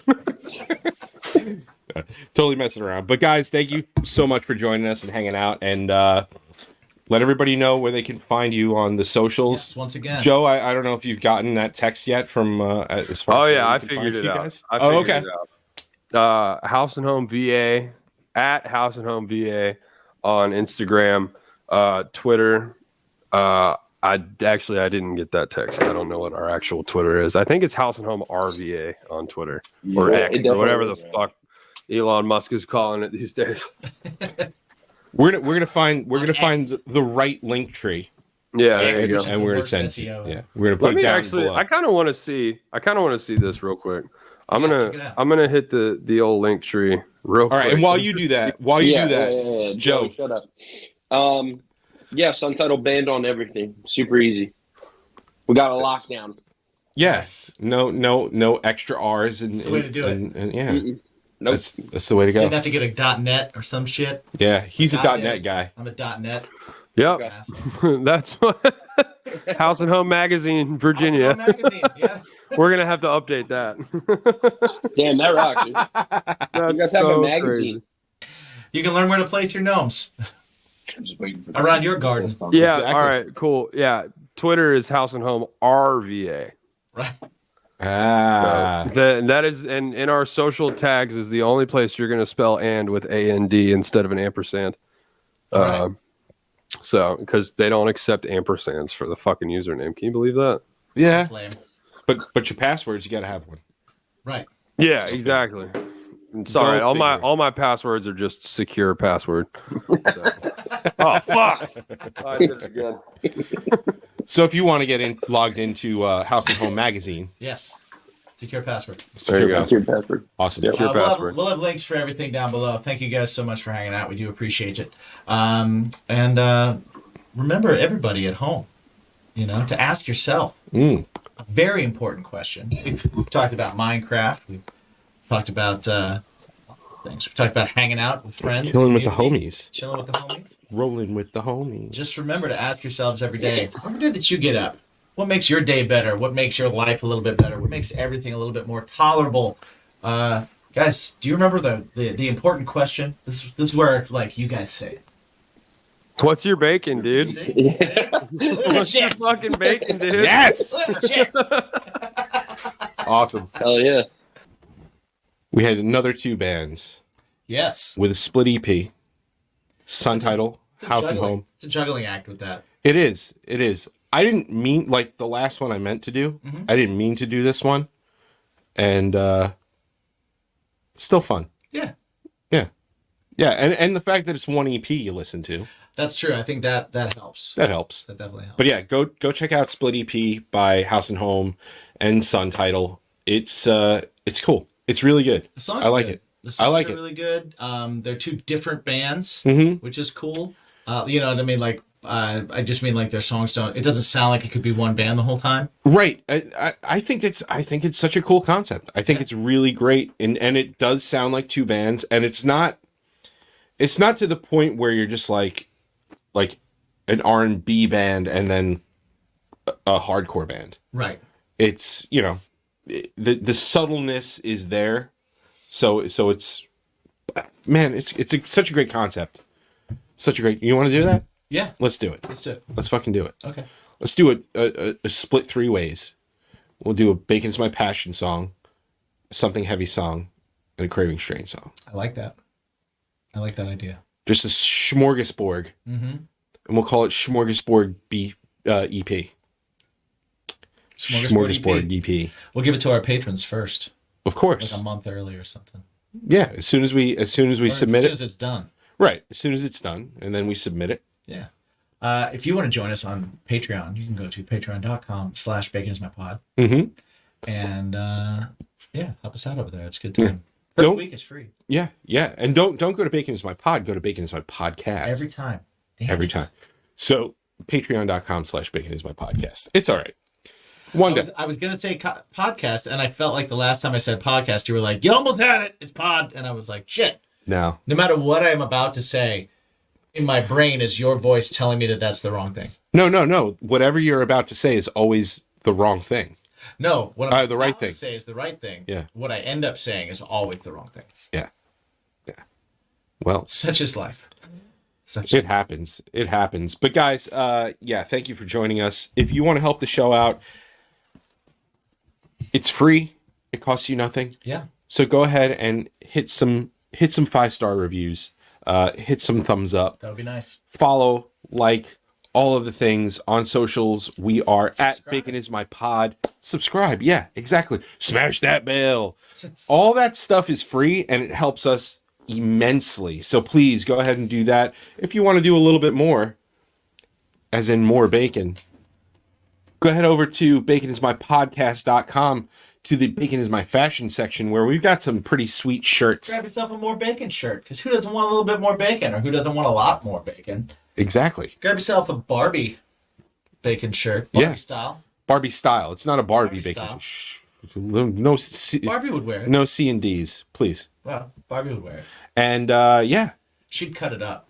[SPEAKER 2] totally messing around. But guys, thank you so much for joining us and hanging out, and let everybody know where they can find you on the socials.
[SPEAKER 1] Yes, once again.
[SPEAKER 2] Joe, I don't know if you've gotten that text yet from as far
[SPEAKER 3] Oh
[SPEAKER 2] as
[SPEAKER 3] yeah,
[SPEAKER 2] where
[SPEAKER 3] I
[SPEAKER 2] we can
[SPEAKER 3] figured
[SPEAKER 2] find
[SPEAKER 3] it
[SPEAKER 2] you
[SPEAKER 3] out.
[SPEAKER 2] guys?
[SPEAKER 3] I
[SPEAKER 2] Oh,
[SPEAKER 3] figured
[SPEAKER 2] okay.
[SPEAKER 3] it out. House and Home VA at House and Home VA on Instagram, Twitter. I didn't get that text. I don't know what our actual Twitter is. I think it's House and Home RVA on Twitter or
[SPEAKER 5] Yeah,
[SPEAKER 3] X
[SPEAKER 5] it
[SPEAKER 3] or whatever the
[SPEAKER 5] definitely is,
[SPEAKER 3] fuck Elon Musk is calling it these days.
[SPEAKER 2] We're gonna find the right link tree.
[SPEAKER 3] Yeah, there you go.
[SPEAKER 2] And we're gonna
[SPEAKER 1] Works
[SPEAKER 2] send
[SPEAKER 1] SEO.
[SPEAKER 2] yeah, we're gonna put
[SPEAKER 3] Let
[SPEAKER 2] it
[SPEAKER 3] me
[SPEAKER 2] down
[SPEAKER 3] actually.
[SPEAKER 2] below.
[SPEAKER 3] I kind of want to see this real quick. I'm
[SPEAKER 1] check it out.
[SPEAKER 3] gonna hit the old link tree real
[SPEAKER 2] All
[SPEAKER 3] quick.
[SPEAKER 2] right, and while you do that,
[SPEAKER 5] yeah.
[SPEAKER 2] Joe.
[SPEAKER 5] Shut up. Yeah, Suntitle banned on everything. Super easy. We got a lockdown.
[SPEAKER 2] Yes, no extra R's and
[SPEAKER 1] That's the way to do it.
[SPEAKER 2] and yeah,
[SPEAKER 5] Mm-mm. Nope.
[SPEAKER 2] that's the way to go.
[SPEAKER 1] Didn't have to get a .net or some shit.
[SPEAKER 2] Yeah, he's a
[SPEAKER 1] .net.
[SPEAKER 2] .net guy.
[SPEAKER 1] I'm a .net.
[SPEAKER 3] Yep,
[SPEAKER 1] Asshole.
[SPEAKER 3] that's what House and Home Magazine, Virginia.
[SPEAKER 1] House and Home Magazine, yeah.
[SPEAKER 3] We're gonna have to update that.
[SPEAKER 5] Damn, that rocks, dude.
[SPEAKER 3] That's
[SPEAKER 5] You guys have
[SPEAKER 3] so
[SPEAKER 5] a magazine.
[SPEAKER 1] You can learn where to place your gnomes.
[SPEAKER 6] I'm just waiting for the
[SPEAKER 1] Around your
[SPEAKER 6] cease and
[SPEAKER 1] garden.
[SPEAKER 6] desist on
[SPEAKER 3] Yeah.
[SPEAKER 6] this.
[SPEAKER 2] Exactly.
[SPEAKER 3] All right. Cool. Yeah. Twitter is House and Home RVA.
[SPEAKER 1] Right.
[SPEAKER 2] Ah,
[SPEAKER 3] That is, and in our social tags is the only place you're going to spell "and" with AND instead of an ampersand.
[SPEAKER 1] Right.
[SPEAKER 3] So, because they don't accept ampersands for the fucking username. Can you believe that?
[SPEAKER 2] yeah,
[SPEAKER 1] That's lame.
[SPEAKER 2] but your passwords, you got to have one.
[SPEAKER 1] Right.
[SPEAKER 3] Yeah, exactly. Sorry,
[SPEAKER 2] Go figure.
[SPEAKER 3] all my passwords are just secure password. Oh fuck! I did it again.
[SPEAKER 2] So if you want to get logged into House and Home Magazine,
[SPEAKER 1] Yes. Secure password.
[SPEAKER 3] There you go.
[SPEAKER 5] That's your password.
[SPEAKER 2] awesome.
[SPEAKER 5] Yep.
[SPEAKER 3] Secure
[SPEAKER 1] We'll
[SPEAKER 3] password.
[SPEAKER 1] have links for everything down below. Thank you guys so much for hanging out. We do appreciate it. Remember, everybody at home, to ask yourself a very important question. We've talked about Minecraft. We've talked about things. We've talked about hanging out with friends.
[SPEAKER 2] Chilling with the
[SPEAKER 1] community,
[SPEAKER 2] homies,
[SPEAKER 1] Chilling with the homies.
[SPEAKER 2] rolling with the homies.
[SPEAKER 1] Just remember to ask yourselves every day, every day that you get up, what makes your day better? What makes your life a little bit better? What makes everything a little bit more tolerable? Guys, do you remember the important question? This is where you guys say it.
[SPEAKER 3] What's your bacon, dude?
[SPEAKER 1] See?
[SPEAKER 3] What's your fucking bacon, dude?
[SPEAKER 2] Yes,
[SPEAKER 1] Shit.
[SPEAKER 2] awesome.
[SPEAKER 5] Hell yeah.
[SPEAKER 2] We had another 2 bands
[SPEAKER 1] Yes.
[SPEAKER 2] with a split EP, Suntitle,
[SPEAKER 1] It's a
[SPEAKER 2] House and
[SPEAKER 1] juggling-
[SPEAKER 2] Home.
[SPEAKER 1] It's a juggling act with that.
[SPEAKER 2] It is. I didn't mean, like the last one I meant to do. I didn't mean to do this one, and still fun.
[SPEAKER 1] Yeah.
[SPEAKER 2] Yeah, and the fact that it's one EP you listen to,
[SPEAKER 1] That's true. I think that helps.
[SPEAKER 2] that helps.
[SPEAKER 1] That definitely helps.
[SPEAKER 2] But yeah, go check out Split EP by House and Home and Suntitle. It's cool. It's really good.
[SPEAKER 1] The songs
[SPEAKER 2] I
[SPEAKER 1] are
[SPEAKER 2] like
[SPEAKER 1] good.
[SPEAKER 2] it.
[SPEAKER 1] The songs
[SPEAKER 2] I like
[SPEAKER 1] are
[SPEAKER 2] it.
[SPEAKER 1] really good. They're 2 different bands,
[SPEAKER 2] Mm-hmm.
[SPEAKER 1] which is cool. You know what I mean? I just mean their songs don't. It doesn't sound like it could be one band the whole time.
[SPEAKER 2] Right. I think it's such a cool concept. I think it's really great, and it does sound like 2 bands, and it's not to the point where you're just like an R&B band and then a hardcore band.
[SPEAKER 1] Right.
[SPEAKER 2] It's the subtleness is there, so it's man, it's such a great concept. Such a great. You want to do that?
[SPEAKER 1] Yeah.
[SPEAKER 2] Let's do it.
[SPEAKER 1] Let's do it.
[SPEAKER 2] Let's fucking do it.
[SPEAKER 1] Okay.
[SPEAKER 2] Let's do a split 3 ways. We'll do a Bacon's My Passion song, a Something Heavy song, and a Craving Strain song.
[SPEAKER 1] I like that. I like that idea.
[SPEAKER 2] Just a smorgasbord.
[SPEAKER 1] Mm-hmm.
[SPEAKER 2] And we'll call it Smorgasbord EP. Smorgasbord EP.
[SPEAKER 1] We'll give it to our patrons first,
[SPEAKER 2] Of course.
[SPEAKER 1] like a month early or something.
[SPEAKER 2] Yeah, as soon as we
[SPEAKER 1] Or
[SPEAKER 2] submit
[SPEAKER 1] as soon
[SPEAKER 2] it.
[SPEAKER 1] as it's done.
[SPEAKER 2] Right, as soon as it's done, and then we submit it.
[SPEAKER 1] Yeah. If you want to join us on Patreon, you can go to patreon.com/baconismypod
[SPEAKER 2] Mm-hmm.
[SPEAKER 1] and help us out over there. It's a good time. First week is free.
[SPEAKER 2] Yeah, yeah. And don't go to Bacon is My Pod. Go to Bacon is My Podcast.
[SPEAKER 1] Every time. Damn
[SPEAKER 2] Every
[SPEAKER 1] it.
[SPEAKER 2] time. So patreon.com/Bacon is My Podcast. It's all right. One day.
[SPEAKER 1] I was going to say podcast, and I felt like the last time I said podcast, you were like, you almost had it. It's pod. And I was like, shit.
[SPEAKER 2] No.
[SPEAKER 1] No matter what I'm about to say, in my brain is your voice telling me that that's the wrong thing.
[SPEAKER 2] No. Whatever you're about to say is always the wrong thing.
[SPEAKER 1] No, what I'm
[SPEAKER 2] the right
[SPEAKER 1] about
[SPEAKER 2] thing.
[SPEAKER 1] to say is the right thing.
[SPEAKER 2] Yeah.
[SPEAKER 1] What I end up saying is always the wrong thing.
[SPEAKER 2] Yeah. Yeah. Well,
[SPEAKER 1] Such is life.
[SPEAKER 2] it happens. It happens. But guys, thank you for joining us. If you want to help the show out, it's free. It costs you nothing.
[SPEAKER 1] Yeah.
[SPEAKER 2] So go ahead and hit some 5-star reviews. Hit some thumbs up.
[SPEAKER 1] That would be nice.
[SPEAKER 2] Follow, like, all of the things on socials. We are at Bacon is My Pod. Subscribe. Yeah, exactly. Smash that bell. All that stuff is free and it helps us immensely. So please go ahead and do that. If you want to do a little bit more, as in more bacon, go ahead over to baconismypodcast.com to the Bacon is My Fashion section where we've got some pretty sweet shirts.
[SPEAKER 1] Grab yourself a more bacon shirt, because who doesn't want a little bit more bacon, or who doesn't want a lot more bacon?
[SPEAKER 2] Exactly.
[SPEAKER 1] Grab yourself a Barbie bacon shirt. Barbie style.
[SPEAKER 2] Barbie style. It's not a Barbie bacon.
[SPEAKER 1] style.
[SPEAKER 2] Shh. No C,
[SPEAKER 1] Barbie would wear it.
[SPEAKER 2] no C and D's, please.
[SPEAKER 1] Well, Barbie would wear it.
[SPEAKER 2] And
[SPEAKER 1] She'd cut it up.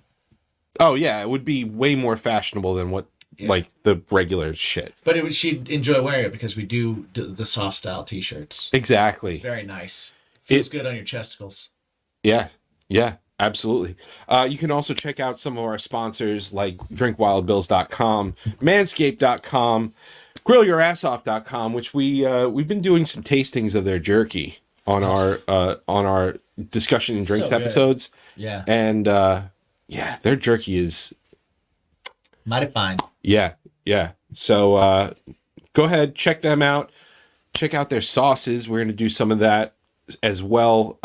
[SPEAKER 2] oh yeah, it would be way more fashionable than what like the regular shit.
[SPEAKER 1] But she'd enjoy wearing it because we do the soft style t-shirts.
[SPEAKER 2] Exactly.
[SPEAKER 1] Very nice. Feels good on your chesticles.
[SPEAKER 2] Yeah, absolutely. You can also check out some of our sponsors like drinkwildbills.com, manscaped.com, grillyourassoff.com, which we've been doing some tastings of their jerky on our discussion and drinks
[SPEAKER 1] So good.
[SPEAKER 2] episodes.
[SPEAKER 1] Yeah.
[SPEAKER 2] And their jerky is
[SPEAKER 1] Mighty fine.
[SPEAKER 2] yeah. So go ahead, check them out. Check out their sauces. We're going to do some of that as well.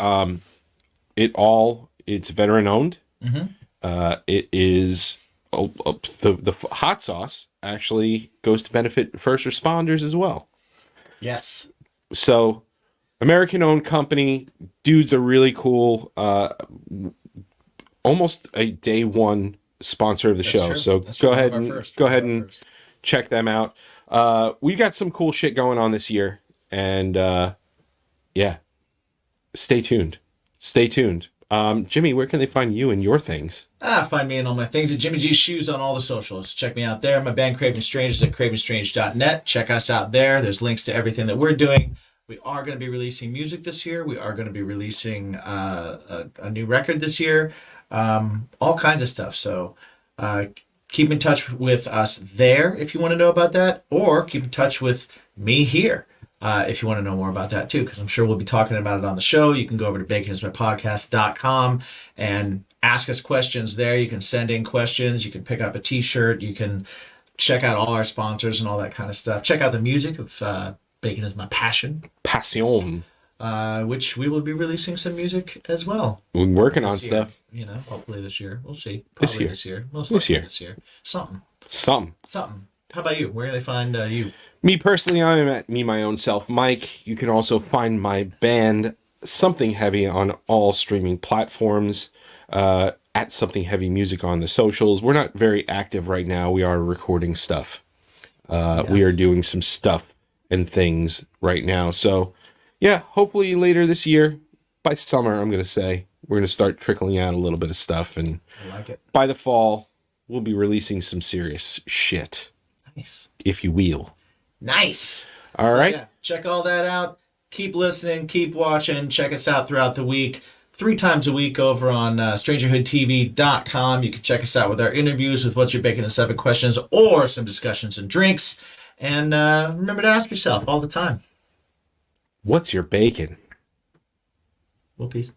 [SPEAKER 2] It's veteran owned. Mm-hmm. It is the hot sauce actually goes to benefit first responders as well.
[SPEAKER 1] Yes.
[SPEAKER 2] So American owned company, dudes are really cool. Almost a day one sponsor of the show.
[SPEAKER 1] True.
[SPEAKER 2] So
[SPEAKER 1] That's
[SPEAKER 2] go
[SPEAKER 1] true.
[SPEAKER 2] ahead
[SPEAKER 1] One of
[SPEAKER 2] and
[SPEAKER 1] our first.
[SPEAKER 2] go ahead
[SPEAKER 1] One of our
[SPEAKER 2] and
[SPEAKER 1] first.
[SPEAKER 2] check them out. We've got some cool shit going on this year, and stay tuned. Jimmy, where can they find you and your things?
[SPEAKER 1] Find me and all my things at Jimmy G's Shoes on all the socials. Check me out there. My band Craving Strange is at cravenstrange.net. Check us out there. There's links to everything that we're doing. We are going to be releasing music this year. We are going to be releasing a new record this year. All kinds of stuff. So keep in touch with us there if you want to know about that, or keep in touch with me here if you want to know more about that too, because I'm sure we'll be talking about it on the show. You can go over to baconismypodcast.com and ask us questions there. You can send in questions. You can pick up a t-shirt. You can check out all our sponsors and all that kind of stuff. Check out the music of Bacon is My Passion.
[SPEAKER 2] Passion.
[SPEAKER 1] Which we will be releasing some music as well.
[SPEAKER 2] We're working on
[SPEAKER 1] This year.
[SPEAKER 2] stuff.
[SPEAKER 1] You know, hopefully this year. We'll see.
[SPEAKER 2] This
[SPEAKER 1] Probably
[SPEAKER 2] year.
[SPEAKER 1] This year. Most
[SPEAKER 2] This
[SPEAKER 1] likely
[SPEAKER 2] year.
[SPEAKER 1] this year. Something.
[SPEAKER 2] Some.
[SPEAKER 1] How about you? Where do they find you?
[SPEAKER 2] Me personally, I am at Me My Own Self Mike. You can also find my band Something Heavy on all streaming platforms. At Something Heavy Music on the socials. We're not very active right now. We are recording stuff. We are doing some stuff and things right now. So, yeah, hopefully later this year, by summer, I'm going to say, we're going to start trickling out a little bit of stuff. And
[SPEAKER 1] I like it.
[SPEAKER 2] by the fall, we'll be releasing some serious shit,
[SPEAKER 1] Nice.
[SPEAKER 2] if you will.
[SPEAKER 1] Nice.
[SPEAKER 2] All right.
[SPEAKER 1] Yeah, check all that out. Keep listening. Keep watching. Check us out throughout the week. 3 times a week over on strangerhoodtv.com. You can check us out with our interviews with What's Your Bacon and 7 Questions, or some discussions and drinks. And remember to ask yourself all the time.
[SPEAKER 2] What's your bacon?
[SPEAKER 1] Well, peace.